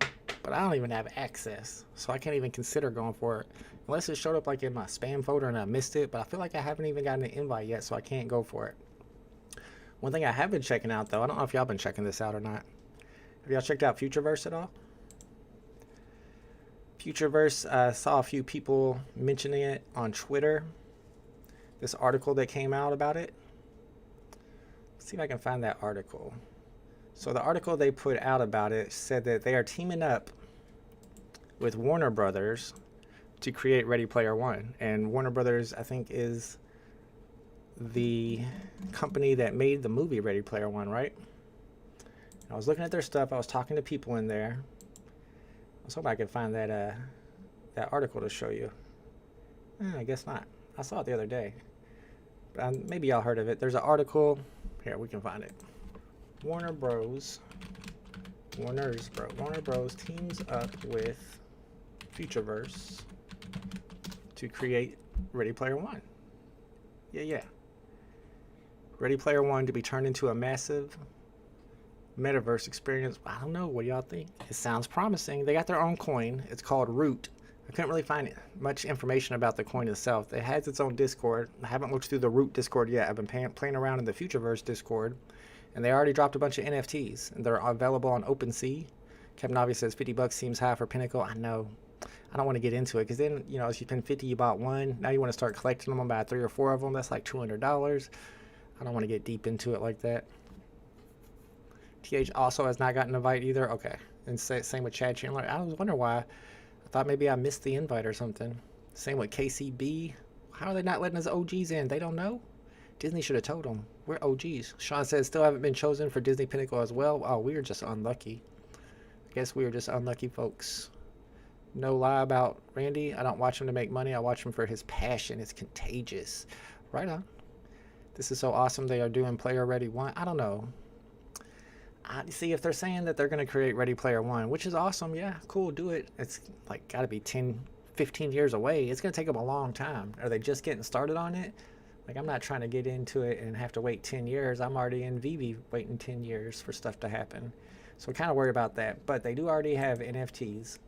but I don't even have access, so I can't even consider going for it. Unless it showed up like in my spam folder and I missed it, but I feel like I haven't even gotten an invite yet, so I can't go for it. One thing I have been checking out, though, I don't know if y'all been checking this out or not. Have y'all checked out Futureverse at all? Futureverse, saw a few people mentioning it on Twitter. This article that came out about it. Let's see if I can find that article. So the article they put out about it said that they are teaming up with Warner Brothers to create Ready Player One. And Warner Brothers, I think, is the company that made the movie Ready Player One, right? I was looking at their stuff. I was talking to people in there. I was hoping I could find that that article to show you. I guess not. I saw it the other day. But maybe y'all heard of it. There's an article. Here, we can find it. Warner Bros. Warner Bros. Teams up with Futureverse to create Ready Player One. Yeah. Ready Player One to be turned into a massive metaverse experience. I don't know. What do y'all think? It sounds promising. They got their own coin. It's called Root. I couldn't really find much information about the coin itself. It has its own Discord. I haven't looked through the Root Discord yet. I've been playing around in the Futureverse Discord. And they already dropped a bunch of NFTs. And they're available on OpenSea. Captain Obvious says $50 seems high for Pinnacle. I know. I don't want to get into it. Because then, you know, if you spend $50, you bought one. Now you want to start collecting them and buy 3 or 4 of them. That's like $200. I don't want to get deep into it like that. TH also has not gotten an invite either. Okay. And same with Chad Chandler. I was wondering why. I thought maybe I missed the invite or something. Same with KCB. How are they not letting us OGs in? They don't know? Disney should have told them. We're OGs. Sean says still haven't been chosen for Disney Pinnacle as well. Oh, we were just unlucky. I guess we were just unlucky folks. No lie about Randy. I don't watch him to make money. I watch him for his passion. It's contagious. Right on. This is so awesome. They are doing Player Ready One. I don't know. See, if they're saying that they're going to create Ready Player One, which is awesome, yeah, cool, do it. It's like got to be 10, 15 years away. It's going to take them a long time. Are they just getting started on it? Like, I'm not trying to get into it and have to wait 10 years. I'm already in VeVe waiting 10 years for stuff to happen. So I'm kind of worried about that. But they do already have NFTs.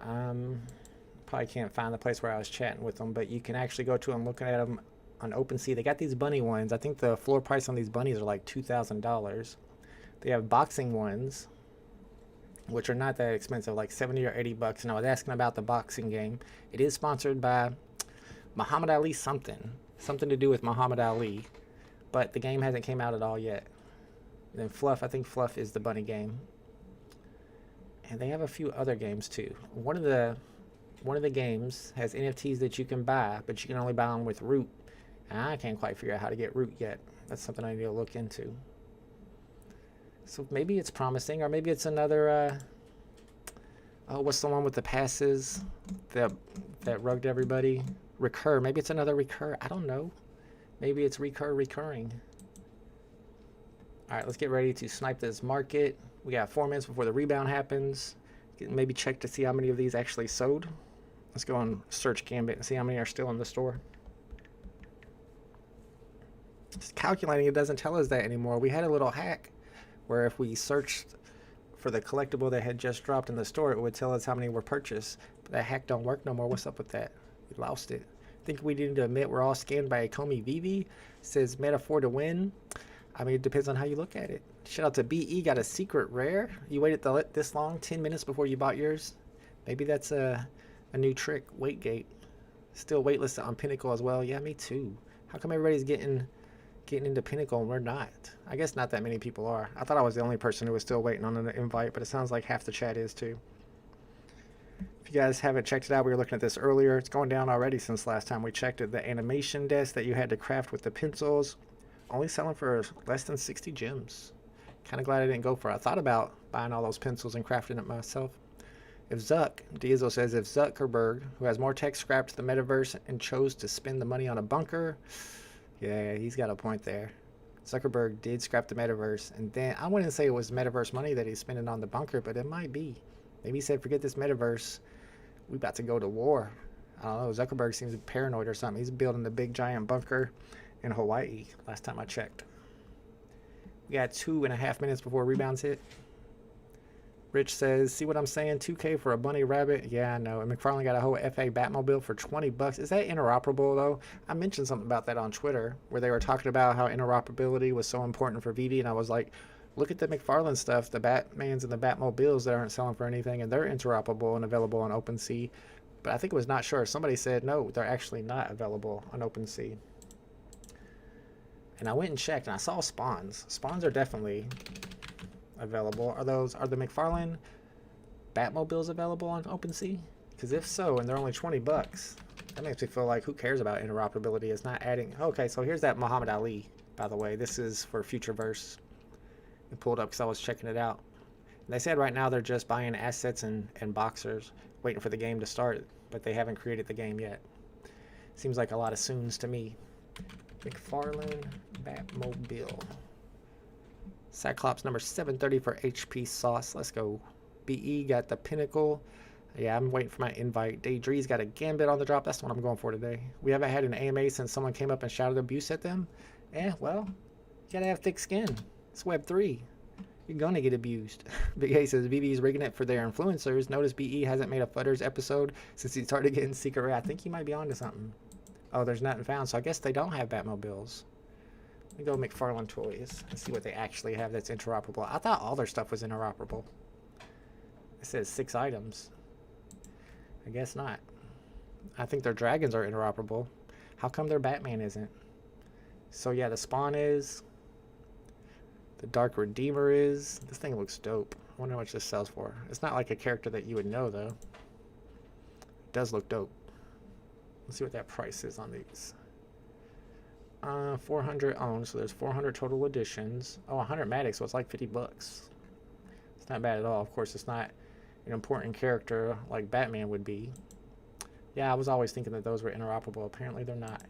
Probably can't find the place where I was chatting with them, but you can actually go to them, looking at them on OpenSea. They got these bunny ones. I think the floor price on these bunnies are like $2,000. They have boxing ones, which are not that expensive, like $70 or $80. And I was asking about the boxing game. It is sponsored by Muhammad Ali something to do with Muhammad Ali, but the game hasn't came out at all yet. And then Fluff, I think Fluff is the bunny game. And they have a few other games too. One of the games has NFTs that you can buy, but you can only buy them with Root. And I can't quite figure out how to get Root yet. That's something I need to look into. So maybe it's promising, or maybe it's another, oh, what's the one with the passes that rugged everybody? Recur. Maybe it's another recur. I don't know. Maybe it's recurring. All right, let's get ready to snipe this market. We got 4 minutes before the rebound happens. Maybe check to see how many of these actually sold. Let's go on search Gambit and see how many are still in the store. Just calculating, it doesn't tell us that anymore. We had a little hack where if we searched for the collectible that had just dropped in the store, it would tell us how many were purchased. But that hack don't work no more. What's up with that? We lost it. I think we need to admit we're all scanned by a Comey VeVe. It says metaphor to win. I mean, it depends on how you look at it. Shout out to BE, got a secret rare. You waited this long, 10 minutes before you bought yours. Maybe that's a new trick, wait gate. Still waitlisted on Pinnacle as well. Yeah, me too. How come everybody's getting into Pinnacle and we're not? I guess not that many people are. I thought I was the only person who was still waiting on an invite, but it sounds like half the chat is too. If you guys haven't checked it out, we were looking at this earlier. It's going down already since last time we checked it. The animation desk that you had to craft with the pencils, only selling for less than 60 gems. Kind of glad I didn't go for it. I thought about buying all those pencils and crafting it myself. If Diazzo says, if Zuckerberg, who has more tech, scrapped the metaverse and chose to spend the money on a bunker, yeah, he's got a point there. Zuckerberg did scrap the metaverse, and then I wouldn't say it was metaverse money that he's spending on the bunker, but it might be. Maybe he said, forget this metaverse. We about to go to war. I don't know. Zuckerberg seems paranoid or something. He's building the big giant bunker in Hawaii last time I checked. We got 2.5 minutes before rebounds hit. Rich says, see what I'm saying? 2K for a bunny rabbit? Yeah, I know. And McFarlane got a whole FA Batmobile for 20 bucks. Is that interoperable, though? I mentioned something about that on Twitter, where they were talking about how interoperability was so important for VeVe, and I was like, look at the McFarlane stuff, the Batmans and the Batmobiles that aren't selling for anything, and they're interoperable and available on OpenSea. But I think it was Not Sure. Somebody said, no, they're actually not available on OpenSea. And I went and checked, and I saw spawns. Spawns are definitely available. Are the McFarlane Batmobiles available on OpenSea? Because if so, and they're only 20 bucks, that makes me feel like who cares about interoperability? It's not adding. Okay, so here's that Muhammad Ali, by the way. This is for futureverse. I pulled up because I was checking it out. And they said right now they're just buying assets and boxers, waiting for the game to start, but they haven't created the game yet. Seems like a lot of soons to me. McFarlane Batmobile. Cyclops number 730 for HP Sauce. Let's go. BE got the Pinnacle. Yeah, I'm waiting for my invite. Daydree's got a Gambit on the drop. That's the one I'm going for today. We haven't had an AMA since someone came up and shouted abuse at them. Well, you gotta have thick skin. It's Web3. You're gonna get abused. Big A says VeVe's rigging it for their influencers. Notice BE hasn't made a Futters episode since he started getting secret rare. I think he might be onto something. Oh, there's nothing found, so I guess they don't have Batmobiles. Let me go McFarlane Toys and see what they actually have that's interoperable. I thought all their stuff was interoperable. It says 6 items. I guess not. I think their dragons are interoperable. How come their Batman isn't? So yeah, the Spawn is. The Dark Redeemer is. This thing looks dope. I wonder how much this sells for. It's not like a character that you would know, though. It does look dope. Let's see what that price is on these. 400 owned, so there's 400 total editions. Oh, 100 Matic, so it's like 50 bucks. It's not bad at all. Of course, it's not an important character like Batman would be. Yeah, I was always thinking that those were interoperable. Apparently, they're not.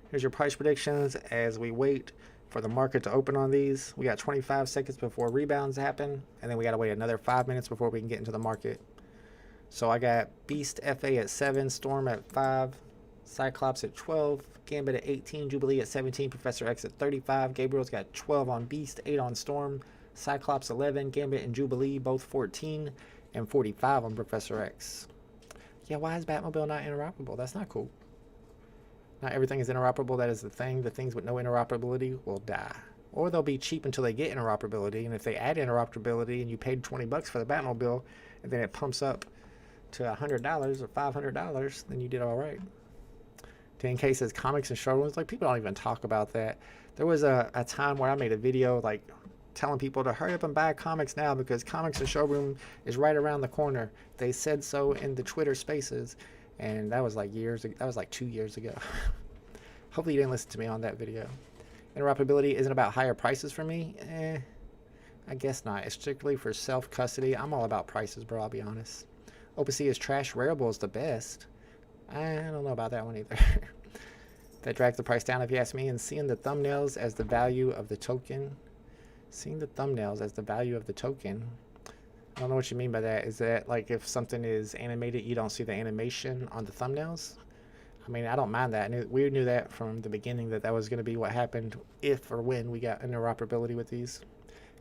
Here's your price predictions as we wait for the market to open on these. We got 25 seconds before rebounds happen, and then we got to wait another 5 minutes before we can get into the market. So I got Beast FA at 7, Storm at 5, Cyclops at 12, Gambit at 18, Jubilee at 17, Professor X at 35, Gabriel's got 12 on Beast, 8 on Storm, Cyclops 11, Gambit and Jubilee both 14, and 45 on Professor X. Yeah, why is Batmobile not interoperable? That's not cool. Not everything is interoperable. That is the thing. The things with no interoperability will die. Or they'll be cheap until they get interoperability, and if they add interoperability and you paid 20 bucks for the Batmobile, and then it pumps up to $100 or $500, then you did all right. 10K says comics and showrooms. Like, people don't even talk about that. There was a time where I made a video like telling people to hurry up and buy comics now because comics and showroom is right around the corner. They said so in the Twitter spaces, and that was like years ago. That was like 2 years ago. Hopefully you didn't listen to me on that video. Interoperability isn't about higher prices for me. I guess not. It's strictly for self-custody. I'm all about prices, bro, I'll be honest. OpenSea is trash. Rarible is the best. I don't know about that one either. That drags the price down if you ask me. And seeing the thumbnails as the value of the token. Seeing the thumbnails as the value of the token. I don't know what you mean by that. Is that like if something is animated, you don't see the animation on the thumbnails? I mean, I don't mind that. We knew that from the beginning that was going to be what happened if or when we got interoperability with these.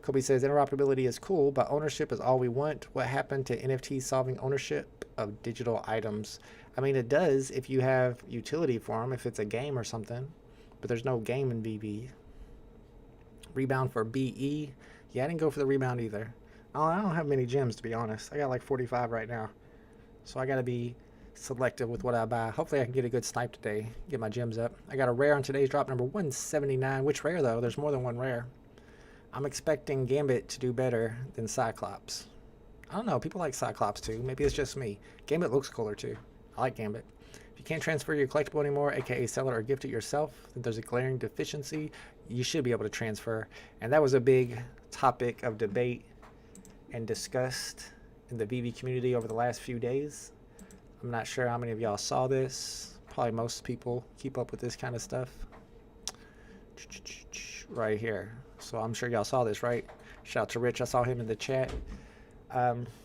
Kobe says interoperability is cool, but ownership is all we want. What happened to NFTs solving ownership of digital items? I mean, it does if you have utility for them, if it's a game or something, but there's no game in VeVe. Rebound for BE. Yeah, I didn't go for the rebound either. I don't have many gems, to be honest. I got like 45 right now. So I got to be selective with what I buy. Hopefully I can get a good snipe today. Get my gems up. I got a rare on today's drop, number 179. Which rare, though? There's more than one rare. I'm expecting Gambit to do better than Cyclops. I don't know. People like Cyclops, too. Maybe it's just me. Gambit looks cooler, too. I like Gambit. If you can't transfer your collectible anymore, aka sell it or gift it yourself, then there's a glaring deficiency. You should be able to transfer. And that was a big topic of debate and discussed in the VeVe community over the last few days. I'm not sure how many of y'all saw this. Probably most people keep up with this kind of stuff. Right here. So I'm sure y'all saw this, right? Shout out to Rich. I saw him in the chat.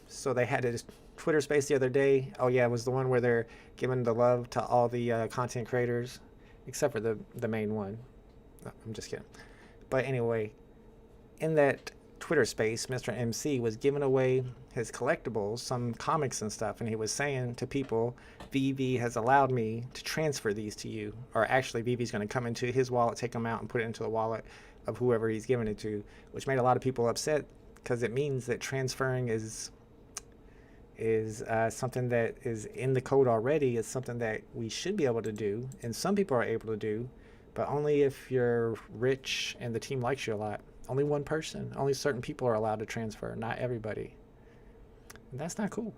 So they had a Twitter space the other day. Oh yeah, it was the one where they're giving the love to all the content creators, except for the main one. No, I'm just kidding. But anyway, in that Twitter space, Mr. MC was giving away his collectibles, some comics and stuff, and he was saying to people, VeVe has allowed me to transfer these to you. Or actually, VeVe's going to come into his wallet, take them out, and put it into the wallet of whoever he's giving it to, which made a lot of people upset because it means that transferring is something that is in the code already. It's something that we should be able to do, and some people are able to do, but only if you're rich and the team likes you a lot. Only one person. Only certain people are allowed to transfer, not everybody. And that's not cool.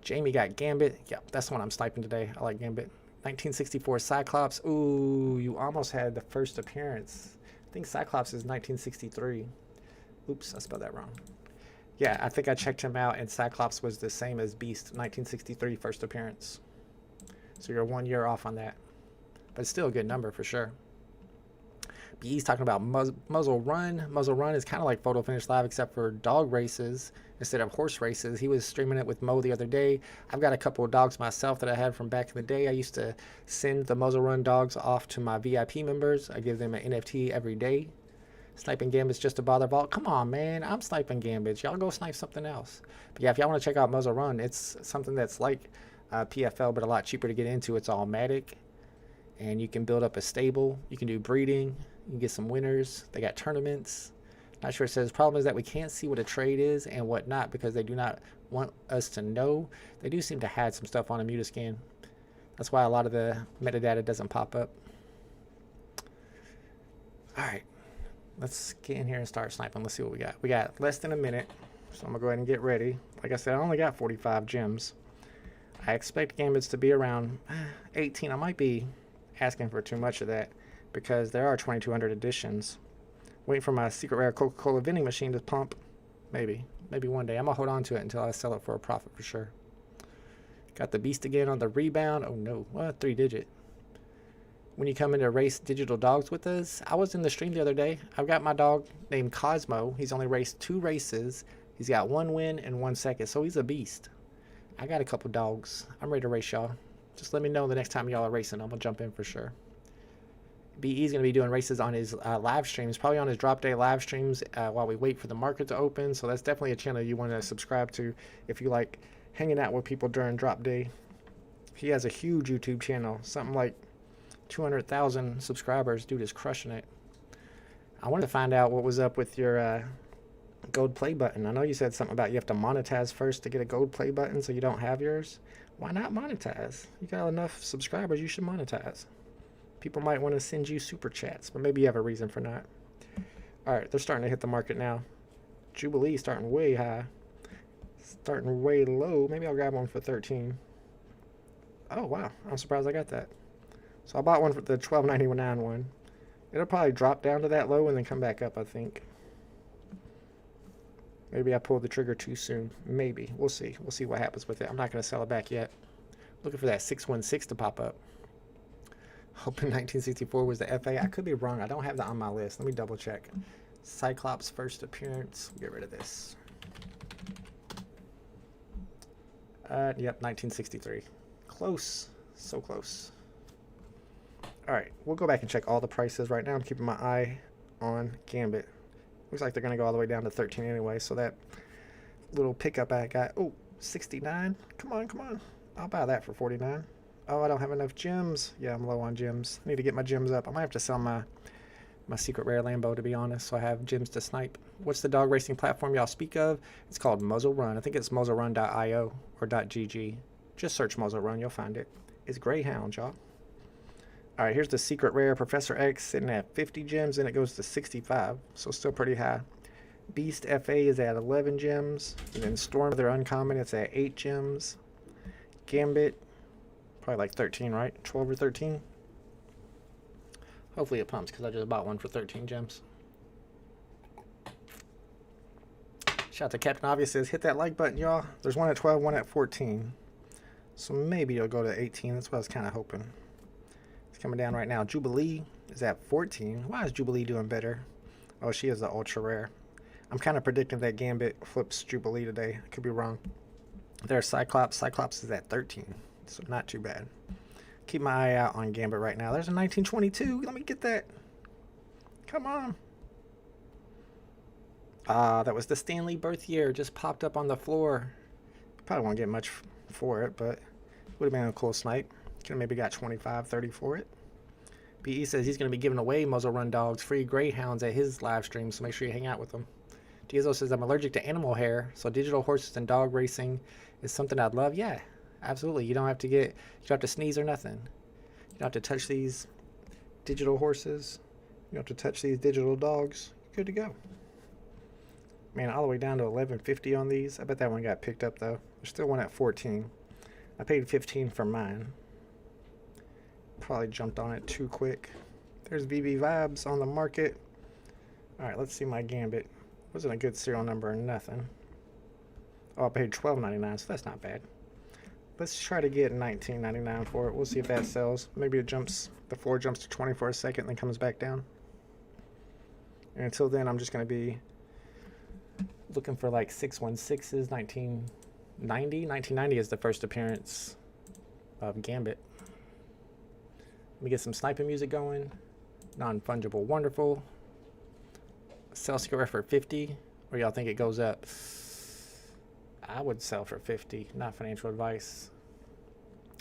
Jamie got Gambit. Yep, that's the one I'm sniping today. I like Gambit. 1964 Cyclops. Ooh, you almost had the first appearance. I think Cyclops is 1963. Oops, I spelled that wrong. Yeah, I think I checked him out, and Cyclops was the same as Beast, 1963 first appearance. So you're 1 year off on that. But it's still a good number for sure. BE's talking about Muzzle Run. Muzzle Run is kind of like Photo Finish Live, except for dog races instead of horse races. He was streaming it with Mo the other day. I've got a couple of dogs myself that I had from back in the day. I used to send the Muzzle Run dogs off to my VIP members. I give them an NFT every day. Sniping Gambits just to bother Vault. Come on, man. I'm sniping Gambits. Y'all go snipe something else. But yeah, if y'all want to check out Muzzle Run, it's something that's like PFL, but a lot cheaper to get into. It's all matic. And you can build up a stable. You can do breeding. You can get some winners. They got tournaments. Not sure. It says problem is that we can't see what a trade is and what not because they do not want us to know. They do seem to hide some stuff on a Mutascan. That's why a lot of the metadata doesn't pop up. All right. Let's get in here and start sniping. Let's see what we got. We got less than a minute. So I'm going to go ahead and get ready. Like I said, I only got 45 gems. I expect Gambits to be around 18. I might be asking for too much of that because there are 2200 editions. Waiting for my secret rare Coca-Cola vending machine to pump. Maybe one day. I'm gonna hold on to it until I sell it for a profit for sure. Got the Beast again on the rebound. Oh no, what 3-digit. When you come in to race digital dogs with us, I was in the stream the other day. I've got my dog named Cosmo. He's only raced 2 races. He's got 1 win and 1 second, so he's a beast. I got a couple dogs. I'm ready to race y'all. Just let me know the next time y'all are racing. I'm gonna jump in for sure. BE's going to be doing races on his live streams, probably on his drop day live streams while we wait for the market to open. So that's definitely a channel you want to subscribe to if you like hanging out with people during drop day. He has a huge YouTube channel, something like 200,000 subscribers. Dude is crushing it. I wanted to find out what was up with your gold play button. I know you said something about you have to monetize first to get a gold play button, so you don't have yours. Why not monetize? You got enough subscribers, you should monetize. People might want to send you super chats, but maybe you have a reason for not. All right, they're starting to hit the market now. Jubilee starting way high. Starting way low. Maybe I'll grab one for 13. Oh, wow. I'm surprised I got that. So I bought one for the $12.99 one. It'll probably drop down to that low and then come back up, I think. Maybe I pulled the trigger too soon. Maybe. We'll see. We'll see what happens with it. I'm not going to sell it back yet. Looking for that 616 to pop up. Hoping 1964 was the FA. I could be wrong. I don't have that on my list. Let me double check. Cyclops first appearance. Get rid of this. Yep, 1963. Close. So close. Alright, we'll go back and check all the prices right now. I'm keeping my eye on Gambit. Looks like they're going to go all the way down to 13 anyway, so that little pickup I got. Oh, 69. Come on, come on. I'll buy that for 49. Oh, I don't have enough gems. Yeah, I'm low on gems. I need to get my gems up. I might have to sell my secret rare Lambo, to be honest, so I have gems to snipe. What's the dog racing platform y'all speak of? It's called Muzzle Run. I think it's muzzlerun.io or .gg. Just search Muzzle Run. You'll find it. It's Greyhound, y'all. All right, here's the secret rare Professor X sitting at 50 gems, and it goes to 65, so still pretty high. Beast FA is at 11 gems, and then Storm, they're uncommon, it's at 8 gems. Gambit, probably like 13, right? 12 or 13? Hopefully it pumps, because I just bought one for 13 gems. Shout out to Captain Obvious says, hit that like button, y'all. There's one at 12, one at 14. So maybe it'll go to 18. That's what I was kind of hoping. Coming down right now. Jubilee is at 14. Why is Jubilee doing better? Oh, she is the ultra rare. I'm kind of predicting that Gambit flips Jubilee today. I could be wrong. There's Cyclops. Cyclops is at 13, so not too bad. Keep my eye out on Gambit right now. There's a 1922. Let me get that. Come on. Ah, that was the Stanley birth year. Just popped up on the floor. Probably won't get much for it, but would have been a cool snipe. Could have maybe got 25, 30 for it. BE says he's going to be giving away Muzzle Run dogs, free Greyhounds at his live stream, so make sure you hang out with them. Diazo says, I'm allergic to animal hair, so digital horses and dog racing is something I'd love. Yeah, absolutely. You don't have to sneeze or nothing. You don't have to touch these digital horses. You don't have to touch these digital dogs. Good to go. Man, all the way down to 1150 on these. I bet that one got picked up, though. There's still one at 14. I paid 15 for mine. Probably jumped on it too quick. There's VeVe Vibes on the market. Alright, let's see my Gambit. Wasn't a good serial number or nothing. Oh, I paid $12.99, so that's not bad. Let's try to get $19.99 for it. We'll see if that sells. Maybe it jumps, the floor jumps to 20 for a second, then comes back down. And until then, I'm just going to be looking for like 616s, 1990. 1990 is the first appearance of Gambit. Let me get some sniping music going. Non-fungible, wonderful. Sell secret rare for 50. Or y'all think it goes up? I would sell for 50. Not financial advice.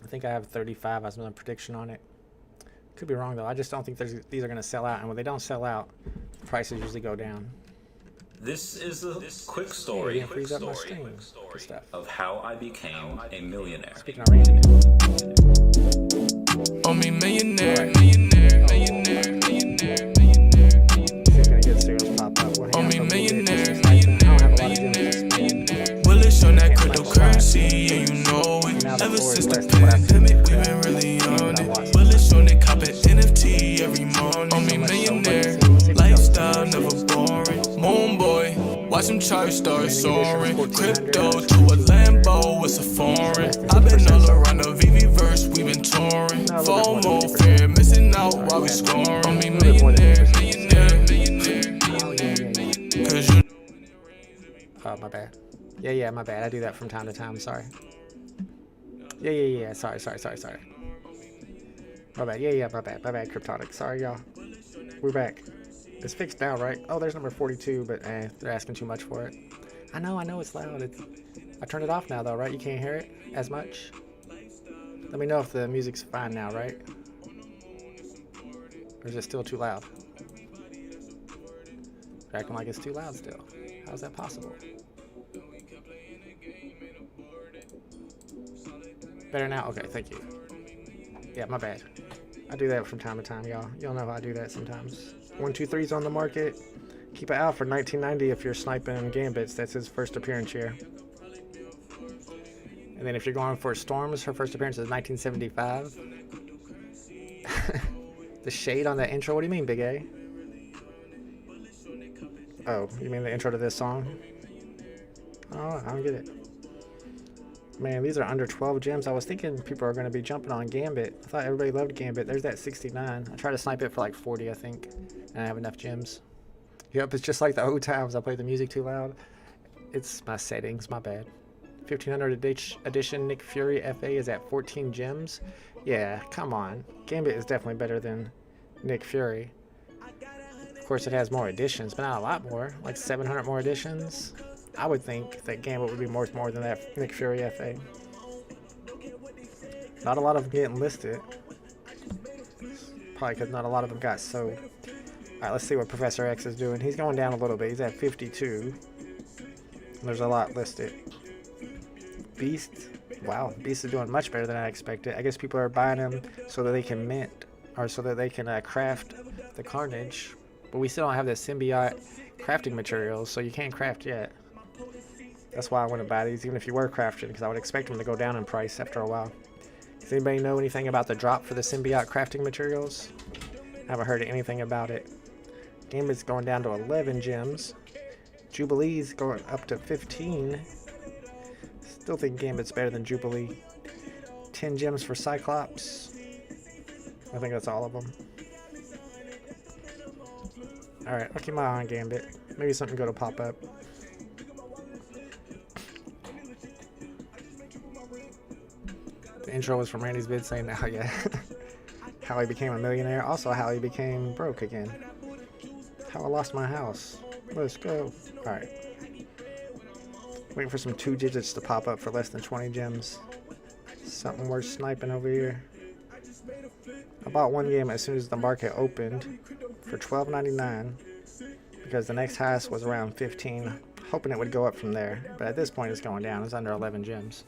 I think I have 35 as my prediction on it. Could be wrong though. I just don't think these are going to sell out. And when they don't sell out, prices usually go down. This is a quick story Of how I became a millionaire. Speaking of raising On me millionaire. On me millionaire. Bullish on that cryptocurrency, yeah, you know it. Ever since the pandemic, we've been really on it. Bullish on it, cop an NFT every morning. On me millionaire. Lifestyle never boring. Moonboy, watch them charts start soaring. Crypto to a Lambo, it's a foreign. I've been all around the VeVe-verse, we been touring. FOMO, fear, missing out while we scoring. On me millionaire. Cause you. Oh, my bad. Yeah, my bad. I do that from time to time. Sorry. Yeah. Sorry. My bad. Yeah, my bad. My bad, Cryptonic. Sorry, y'all. We're back. It's fixed now, right? Oh, there's number 42, but they're asking too much for it. I know it's loud. I turned it off now, though, right? You can't hear it as much? Let me know if the music's fine now, right? Or is it still too loud? They're acting like it's too loud still. How's that possible? Better now? Okay, thank you. Yeah, my bad. I do that from time to time, y'all. Y'all know how I do that sometimes. 123's on the market. Keep it out for 1990 if you're sniping Gambits. That's his first appearance here. And then if you're going for Storms, her first appearance is 1975. The shade on that intro? What do you mean, Big A? Oh, you mean the intro to this song? Oh, I don't get it. Man, these are under 12 gems. I was thinking people are going to be jumping on Gambit. I thought everybody loved Gambit. There's that 69. I tried to snipe it for like 40, I think. And I have enough gems. Yep, it's just like the old times. I played the music too loud. It's my settings, my bad. 1500 edition Nick Fury FA is at 14 gems. Yeah, come on. Gambit is definitely better than Nick Fury. Of course, it has more editions, but not a lot more. Like 700 more editions. I would think that Gambit would be more than that Nick Fury FA. Not a lot of them getting listed. Probably because not a lot of them got sold. Alright, let's see what Professor X is doing. He's going down a little bit. He's at 52. There's a lot listed. Beast. Wow, Beast is doing much better than I expected. I guess people are buying him so that they can mint, or so that they can craft the Carnage. But we still don't have the symbiote crafting materials, so you can't craft yet. That's why I want to buy these, even if you were crafting, because I would expect them to go down in price after a while. Does anybody know anything about the drop for the symbiote crafting materials? I haven't heard anything about it. Gambit's going down to 11 gems. Jubilee's going up to 15. Still think Gambit's better than Jubilee. 10 gems for Cyclops. I think that's all of them. Alright, I'll keep my eye on Gambit. Maybe something good will pop up. The intro was from Randy's vid saying, oh yeah, how he became a millionaire. Also how he became broke again. How I lost my house. Let's go. Alright. Waiting for some 2 digits to pop up for less than 20 gems. Something worth sniping over here. I bought one game as soon as the market opened for $12.99 because the next highest was around 15, hoping it would go up from there. But at this point it's going down. It's under 11 gems.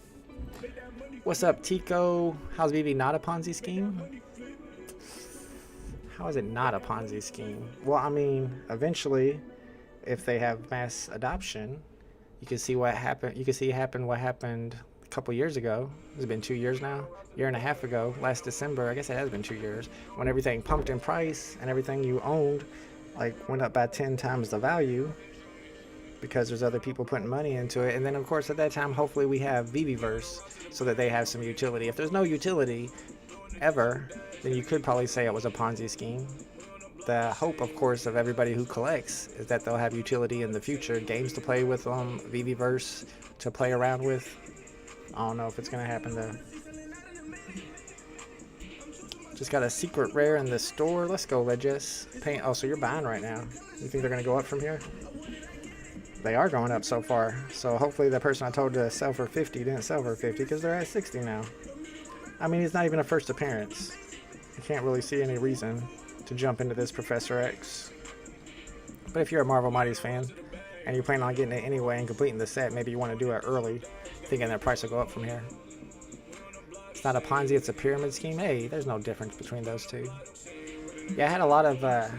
What's up, Tico? How's VeVe not a Ponzi scheme? How is it not a Ponzi scheme? Well, I mean, eventually, if they have mass adoption, you can see what happened. You can see what happened a couple years ago. It's been 2 years now. A year and a half ago, last December. I guess it has been 2 years. When everything pumped in price and everything you owned, like, went up by 10 times the value because there's other people putting money into it. And then, of course, at that time, hopefully we have VeVeverse so that they have some utility. If there's no utility ever, then you could probably say it was a Ponzi scheme. The hope, of course, of everybody who collects is that they'll have utility in the future. Games to play with them, VeVeverse to play around with. I don't know if it's going to happen though. Just got a secret rare in the store. Let's go, Legis. Oh, so you're buying right now. You think they're going to go up from here? They are going up so far. So hopefully the person I told to sell for 50 didn't sell for 50 because they're at 60 now. I mean, it's not even a first appearance. I can't really see any reason to jump into this Professor X. But if you're a Marvel Mighty's fan and you're planning on getting it anyway and completing the set, maybe you want to do it early, thinking that price will go up from here. It's not a Ponzi, it's a pyramid scheme. Hey, there's no difference between those two. Yeah, I had a lot of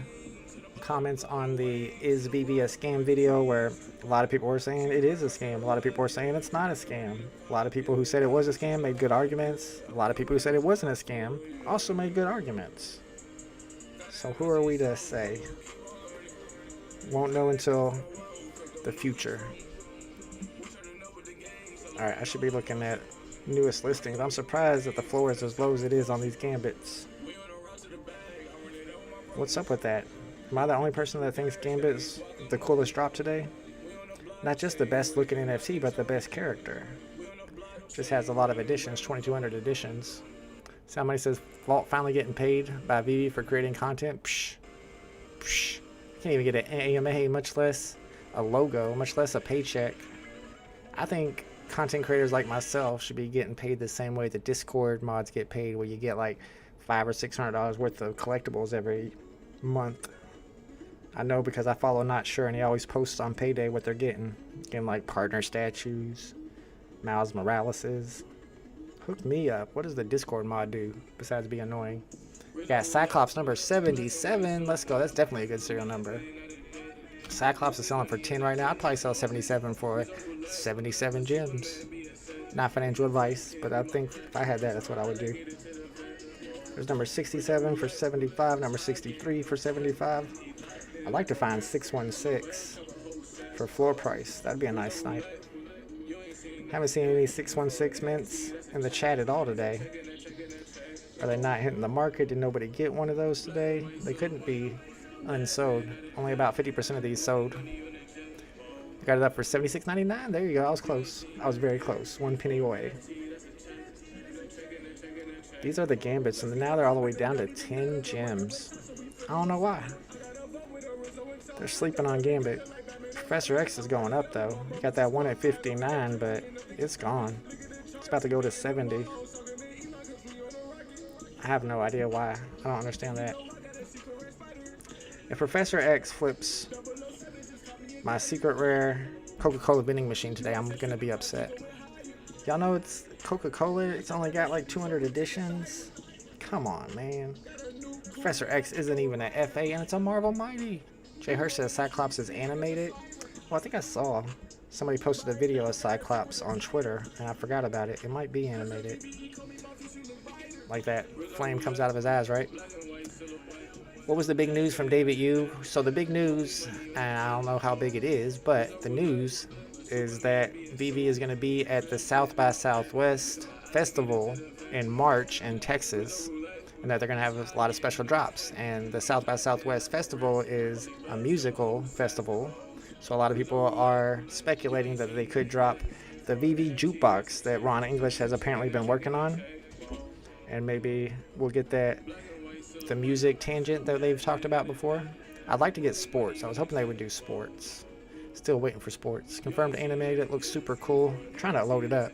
comments on the Is VeVe a Scam video where a lot of people were saying it is a scam. A lot of people were saying it's not a scam. A lot of people who said it was a scam made good arguments. A lot of people who said it wasn't a scam also made good arguments. So who are we to say? Won't know until the future. Alright, I should be looking at newest listings. I'm surprised that the floor is as low as it is on these Gambits. What's up with that? Am I the only person that thinks Gambit is the coolest drop today? Not just the best looking NFT, but the best character. Just has a lot of editions, 2200 editions. Somebody says, Vault finally getting paid by VeVe for creating content. Psh. Psh. Can't even get an AMA, much less a logo, much less a paycheck. I think content creators like myself should be getting paid the same way the Discord mods get paid, where you get like $500 or $600 worth of collectibles every month. I know because I follow Not Sure, and he always posts on payday what they're getting. Getting like partner statues, Miles Morales's. Hook me up. What does the Discord mod do besides be annoying? Yeah, Cyclops number 77. Let's go. That's definitely a good serial number. Cyclops is selling for 10 right now. I'd probably sell 77 for 77 gems. Not financial advice, but I think if I had that, that's what I would do. There's number 67 for 75, number 63 for 75. I'd like to find 616 for floor price. That'd be a nice snipe. Haven't seen any 616 mints in the chat at all today. Are they not hitting the market? Did nobody get one of those today? They couldn't be unsold. Only about 50% of these sold. I got it up for $76.99. There you go. I was close. I was very close. 1 penny away. These are the gambits, and now they're all the way down to 10 gems. I don't know why. They're sleeping on gambit. Professor X is going up though. You got that one at 59, but it's gone. It's about to go to 70. I have no idea why. I don't understand that. If Professor X flips my secret rare Coca-Cola vending machine today, I'm gonna be upset. Y'all know it's Coca-Cola. It's only got like 200 editions. Come on, man. Professor X isn't even an FA, and it's a Marvel Mighty. Jay Hirsch says Cyclops is animated. Well, I think I saw somebody posted a video of Cyclops on Twitter, and I forgot about it. It might be animated. Like that flame comes out of his eyes, right? What was the big news from David Yu? So the big news, and I don't know how big it is, but the news is that VeVe is going to be at the South by Southwest Festival in March in Texas, and that they're going to have a lot of special drops. And the South by Southwest Festival is a musical festival, so a lot of people are speculating that they could drop the VeVe jukebox that Ron English has apparently been working on, and maybe we'll get the music tangent that they've talked about before. I'd like to get sports. I was hoping they would do sports. Still waiting for sports. Confirmed animated. It looks super cool. Trying to load it up.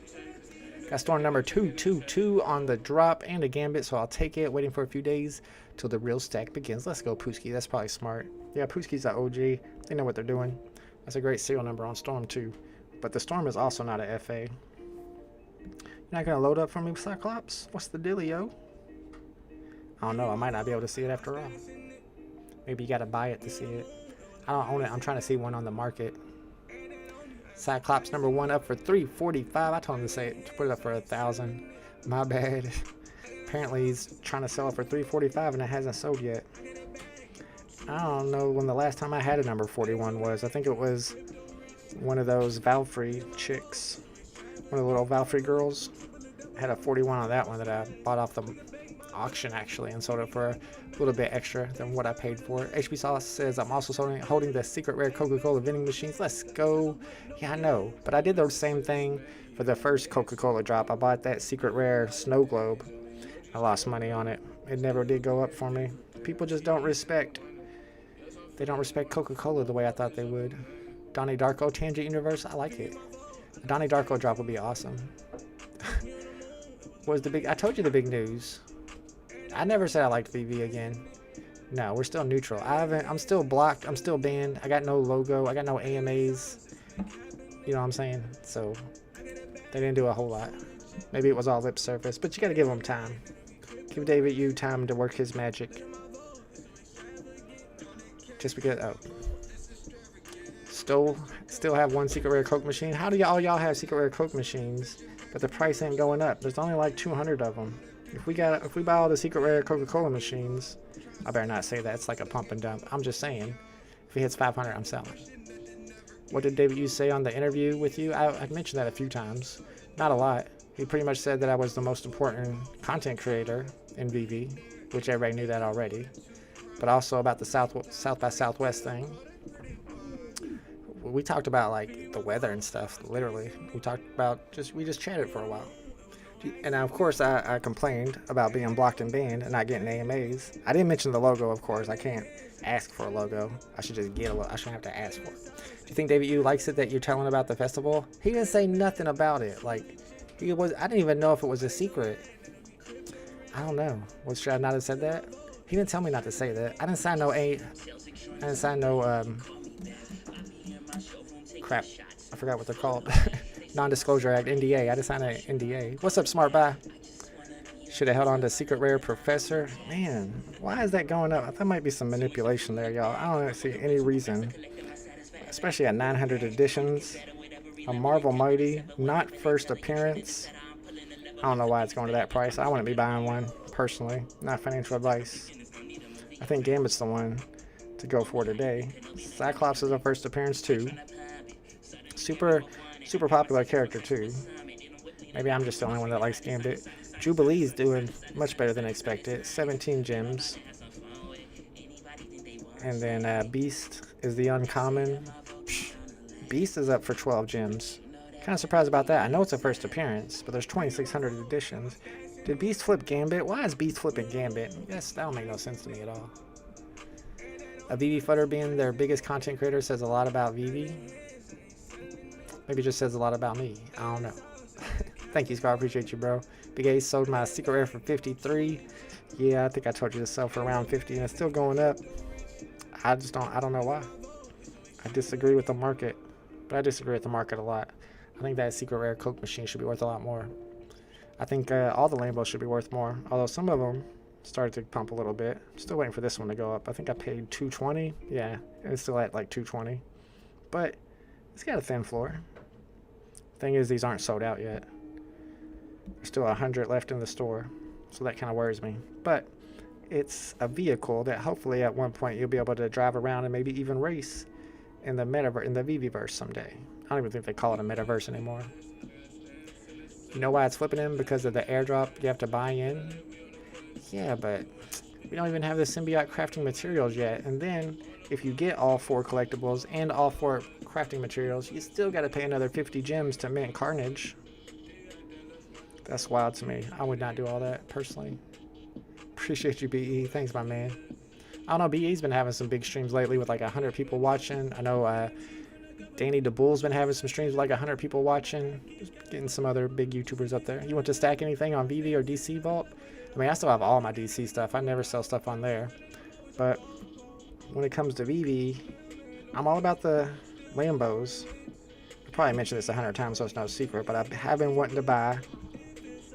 Got storm number 222 on the drop and a gambit, so I'll take it. Waiting for a few days till the real stack begins. Let's go, Pooski. That's probably smart. Yeah, Pooski's an OG. They know what they're doing. That's a great serial number on Storm too. But the Storm is also not a FA. You're not gonna load up for me, Cyclops? What's the dealio? I don't know. I might not be able to see it after all. Maybe you gotta buy it to see it. I don't own it. I'm trying to see one on the market. Cyclops number 1 up for $345. I told him to put it up for $1,000. My bad. Apparently he's trying to sell it for $345 and it hasn't sold yet. I don't know when the last time I had a number 41 was. I think it was one of those Valkyrie chicks. One of the little Valkyrie girls. I had a 41 on that one that I bought off the auction actually and sold it for a little bit extra than what I paid for it. HB Sauce says I'm also holding the secret rare Coca-Cola vending machines. Let's go. Yeah, I know, but I did the same thing for the first Coca-Cola drop. I bought that secret rare snow globe. I lost money on it. It never did go up for me. People just don't respect. They don't respect Coca-Cola the way I thought they would. Donnie Darko Tangent Universe. I like it. A Donnie Darko drop would be awesome. I told you the big news. I never said I liked VeVe again. No, we're still neutral. I'm still blocked. I'm still banned. I got no logo. I got no AMAs. You know what I'm saying? So they didn't do a whole lot. Maybe it was all lip service, but you got to give them time. Give David Yu time to work his magic. Just because, still have one secret rare Coke machine. How do y'all have secret rare Coke machines, but the price ain't going up? There's only like 200 of them. If we buy all the secret rare Coca-Cola machines, I better not say that. It's like a pump and dump. I'm just saying, if it hits 500, I'm selling. What did David Yu say on the interview with you? I mentioned that a few times. Not a lot. He pretty much said that I was the most important content creator in VeVe, which everybody knew that already. But also about the South by Southwest thing. We talked about like the weather and stuff. Literally, we talked about we just chatted for a while. And of course, I complained about being blocked and banned and not getting AMAs. I didn't mention the logo, of course. I can't ask for a logo. I should just get a logo. I shouldn't have to ask for it. Do you think David Yu likes it that you're telling about the festival? He didn't say nothing about it. Like, I didn't even know if it was a secret. I don't know. Should I not have said that? He didn't tell me not to say that. I didn't sign no crap. I forgot what they're called. Non-disclosure act, NDA. I just signed an NDA. What's up, Smart Buy? Should have held on to Secret Rare Professor. Man, why is that going up? That might be some manipulation there, y'all. I don't see any reason. Especially at 900 editions. A Marvel Mighty, not first appearance. I don't know why it's going to that price. I wouldn't be buying one. personally. Not financial advice. I think Gambit's the one to go for today. Cyclops is our first appearance too. Super popular character too. Maybe I'm just the only one that likes Gambit. Jubilee's doing much better than expected. 17 gems. And then Beast is the uncommon. Beast is up for 12 gems. Kind of surprised about that. I know it's a first appearance, but there's 2,600 editions. Did Beast flip Gambit? Why is Beast flipping Gambit? Yes, that don't make no sense to me at all. A VeVe footer being their biggest content creator says a lot about VeVe. Maybe it just says a lot about me. I don't know. Thank you, Scar. Appreciate you, bro. Big Ace sold my secret rare for 53. Yeah, I think I told you to sell for around 50, and it's still going up. I don't know why. I disagree with the market, but I disagree with the market a lot. I think that secret rare Coke machine should be worth a lot more. I think all the Lambos should be worth more, although some of them started to pump a little bit. I'm still waiting for this one to go up. I think I paid $220. Yeah, and it's still at like $220, but it's got a thin floor. Thing is, these aren't sold out yet. There's still 100 left in the store, so that kind of worries me. But it's a vehicle that hopefully at one point you'll be able to drive around and maybe even race in the metaverse, in the VeVe-verse someday. I don't even think they call it a metaverse anymore. You know why it's flipping in? Because of the airdrop you have to buy in. Yeah, but we don't even have the symbiote crafting materials yet. And then if you get all 4 collectibles and all 4 crafting materials, you still got to pay another 50 gems to mint Carnage. That's wild to me. I would not do all that personally. Appreciate you, BE. Thanks, my man. I don't know, BE's been having some big streams lately with like 100 people watching. I know Danny DeBull's been having some streams with like 100 people watching. Just getting some other big YouTubers up there. You want to stack anything on VeVe or DC Vault? I mean, I still have all my DC stuff. I never sell stuff on there. But when it comes to VeVe, I'm all about the Lambos. I probably mentioned this 100 times, so it's no secret, but I have been wanting to buy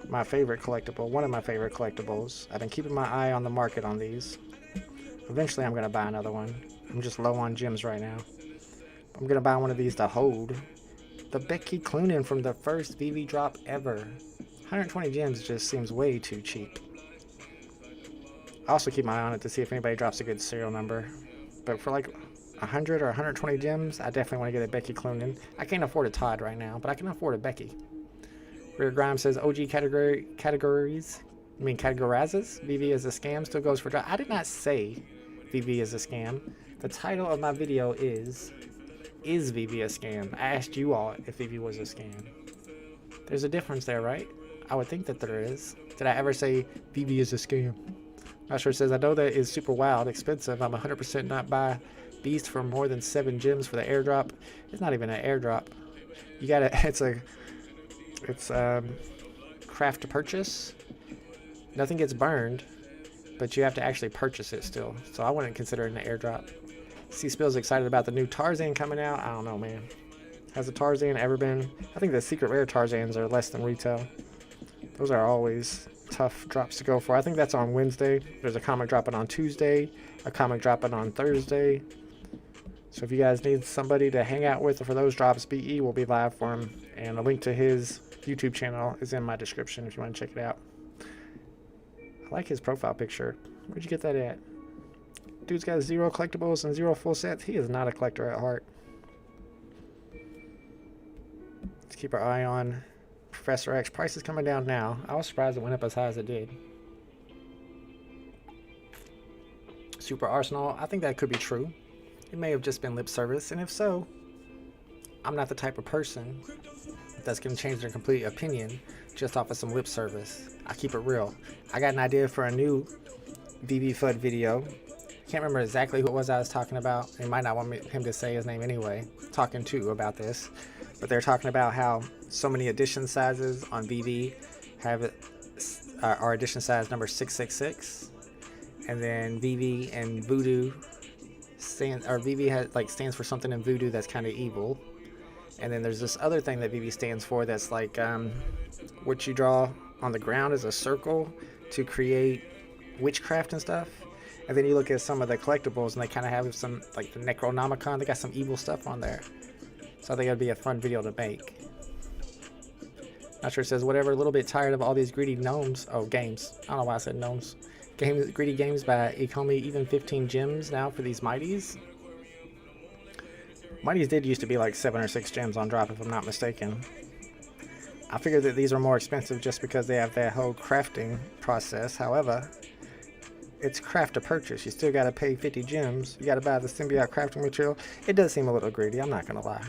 my favorite collectible, one of my favorite collectibles. I've been keeping my eye on the market on these. Eventually I'm going to buy another one. I'm just low on gems right now. I'm going to buy one of these to hold. The Becky Cloonan from the first VeVe drop ever. 120 gems just seems way too cheap. I also keep my eye on it to see if anybody drops a good serial number. But for like 100 or 120 gems, I definitely want to get a Becky Cloonan. I can't afford a Todd right now, but I can afford a Becky. Rear Grimes says OG categorizes VeVe as a scam still goes for drop. I did not say VeVe is a scam. The title of my video is VeVe a scam? I asked you all if VeVe was a scam. There's a difference there, right? I would think that there is. Did I ever say VeVe is a scam? Not sure. It says I know that is super wild, expensive. I'm 100% not buy Beast for more than 7 gems for the airdrop. It's not even an airdrop. You gotta. It's craft to purchase. Nothing gets burned, but you have to actually purchase it still. So I wouldn't consider it an airdrop. C-Spill's excited about the new Tarzan coming out. I don't know, man. Has a Tarzan ever been? I think the secret rare Tarzans are less than retail. Those are always tough drops to go for. I think that's on Wednesday. There's a comic dropping on Tuesday, a comic dropping on Thursday. So if you guys need somebody to hang out with for those drops, BE will be live for him. And a link to his YouTube channel is in my description if you want to check it out. I like his profile picture. Where'd you get that at? Dude's got 0 collectibles and 0 full sets. He is not a collector at heart. Let's keep our eye on Professor X. Price is coming down now. I was surprised it went up as high as it did. Super Arsenal. I think that could be true. It may have just been lip service. And if so, I'm not the type of person that's going to change their complete opinion just off of some lip service. I keep it real. I got an idea for a new VeVe FUD video. Can't remember exactly who it was I was talking about. They might not want him to say his name anyway. Talking to about this. But they're talking about how so many edition sizes on VeVe have are edition size number 666. And then VeVe and Voodoo VeVe stands for something in Voodoo that's kind of evil. And then there's this other thing that VeVe stands for that's like what you draw on the ground is a circle to create witchcraft and stuff. And then you look at some of the collectibles and they kind of have some, like the Necronomicon, they got some evil stuff on there. So I think it'd be a fun video to make. Not sure, it says whatever, a little bit tired of all these greedy gnomes. Oh, games. I don't know why I said gnomes. Greedy games by Economy, even 15 gems now for these mighties. Mighties did used to be like 7 or 6 gems on drop if I'm not mistaken. I figured that these are more expensive just because they have that whole crafting process. However, it's craft to purchase. You still gotta pay 50 gems. You gotta buy the symbiote crafting material. It does seem a little greedy, I'm not gonna lie.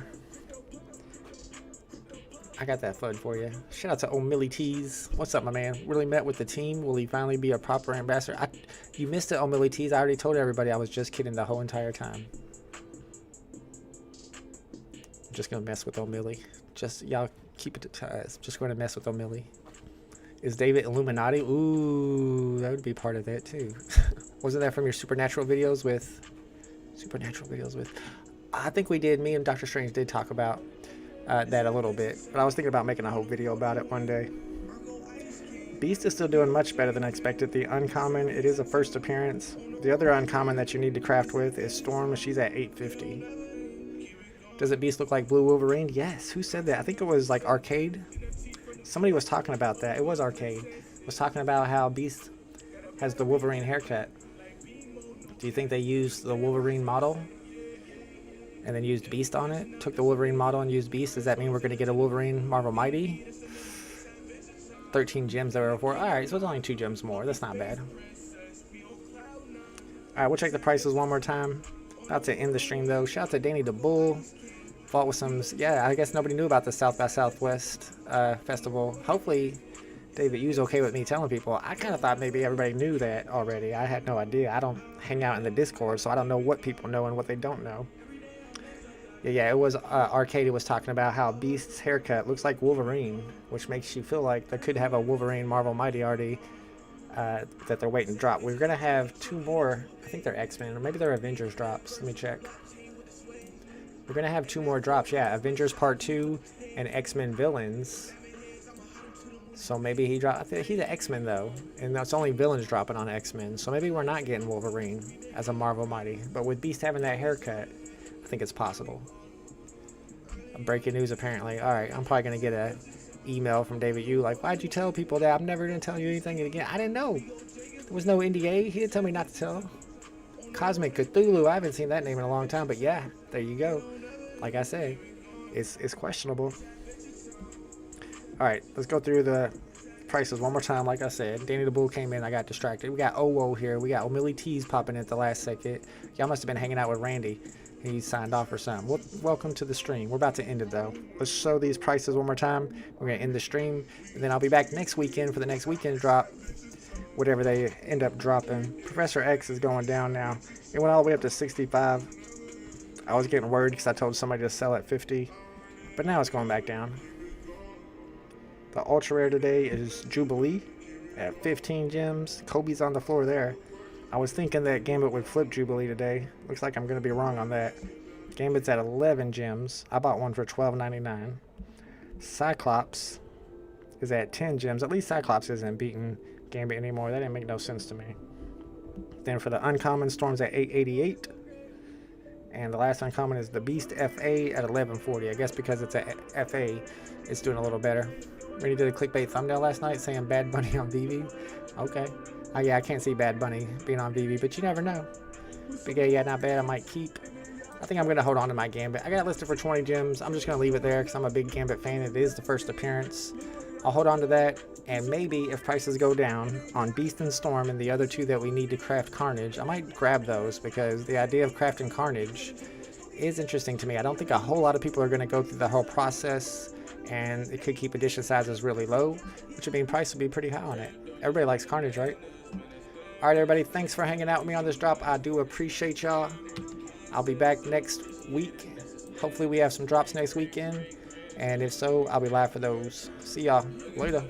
I got that FUD for you. Shout out to O'Milly Tees. What's up, my man? Really met with the team. Will he finally be a proper ambassador? You missed it, O'Milly Tees. I already told everybody I was just kidding the whole entire time. I'm just gonna mess with O'Milly. Just y'all keep it to ties. Just going to mess with O'Milly. Is David Illuminati? Ooh, that would be part of that too. Wasn't that from your supernatural videos with? I think we did. Me and Dr. Strange did talk about that a little bit, but I was thinking about making a whole video about it one day. Beast is still doing much better than I expected. The uncommon, it is a first appearance. The other uncommon that you need to craft with is Storm. She's at 850. Does it Beast look like Blue Wolverine? Yes. Who said that? I think it was like Arcade. Somebody was talking about that. It was Arcade. Was talking about how Beast has the Wolverine haircut. Do you think they used the Wolverine model and then used Beast on it? Took the Wolverine model and used Beast? Does that mean we're going to get a Wolverine Marvel Mighty? 13 gems there were 4. Alright, so it's only 2 gems more. That's not bad. Alright, we'll check the prices one more time. About to end the stream though. Shout out to Danny the Bull. Fought with some... Yeah, I guess nobody knew about the South by Southwest festival. Hopefully, David, you's okay with me telling people. I kind of thought maybe everybody knew that already. I had no idea. I don't hang out in the Discord, so I don't know what people know and what they don't know. Yeah, it was Arcade was talking about how Beast's haircut looks like Wolverine, which makes you feel like they could have a Wolverine Marvel Mighty already that they're waiting to drop. We're going to have 2 more. I think they're X-Men, or maybe they're Avengers drops. Let me check. We're going to have 2 more drops. Yeah, Avengers Part 2 and X-Men Villains. So maybe he dropped... He's an X-Men, though. And that's only Villains dropping on X-Men. So maybe we're not getting Wolverine as a Marvel Mighty. But with Beast having that haircut, I think it's possible. Breaking news, apparently. Alright, I'm probably going to get an email from David Yu. Like, why'd you tell people that? I'm never going to tell you anything again. I didn't know. There was no NDA. He didn't tell me not to tell. Cosmic Cthulhu. I haven't seen that name in a long time. But yeah, there you go. Like I say, it's questionable. Alright, let's go through the prices one more time. Like I said, Danny the Bull came in. I got distracted. We got Owo here. We got O'Milly Tees popping in at the last second. Y'all must have been hanging out with Randy. He signed off or something. Well, welcome to the stream. We're about to end it though. Let's show these prices one more time. We're going to end the stream. And then I'll be back next weekend for the next weekend drop. Whatever they end up dropping. Professor X is going down now. It went all the way up to 65. I was getting worried because I told somebody to sell at 50. But now it's going back down. The ultra rare today is Jubilee at 15 gems. Kobe's on the floor there. I was thinking that Gambit would flip Jubilee today. Looks like I'm going to be wrong on that. Gambit's at 11 gems. I bought one for $12.99. Cyclops is at 10 gems. At least Cyclops isn't beating Gambit anymore. That didn't make no sense to me. Then for the uncommon, Storm's at 888. And the last uncommon is the Beast FA at 1140. I guess because it's a FA, it's doing a little better. Randy did a clickbait thumbnail last night saying Bad Bunny on VeVe. Okay. Oh yeah, I can't see Bad Bunny being on VeVe, but you never know. Big A, yeah, not bad. I might keep. I think I'm going to hold on to my Gambit. I got it listed for 20 gems. I'm just going to leave it there because I'm a big Gambit fan. It is the first appearance. I'll hold on to that. And maybe if prices go down on Beast and Storm and the other 2 that we need to craft Carnage, I might grab those because the idea of crafting Carnage is interesting to me. I don't think a whole lot of people are going to go through the whole process, and it could keep edition sizes really low, which would mean price would be pretty high on it. Everybody likes Carnage, right? Alright everybody, thanks for hanging out with me on this drop. I do appreciate y'all. I'll be back next week. Hopefully we have some drops next weekend. And if so, I'll be live for those. See y'all later.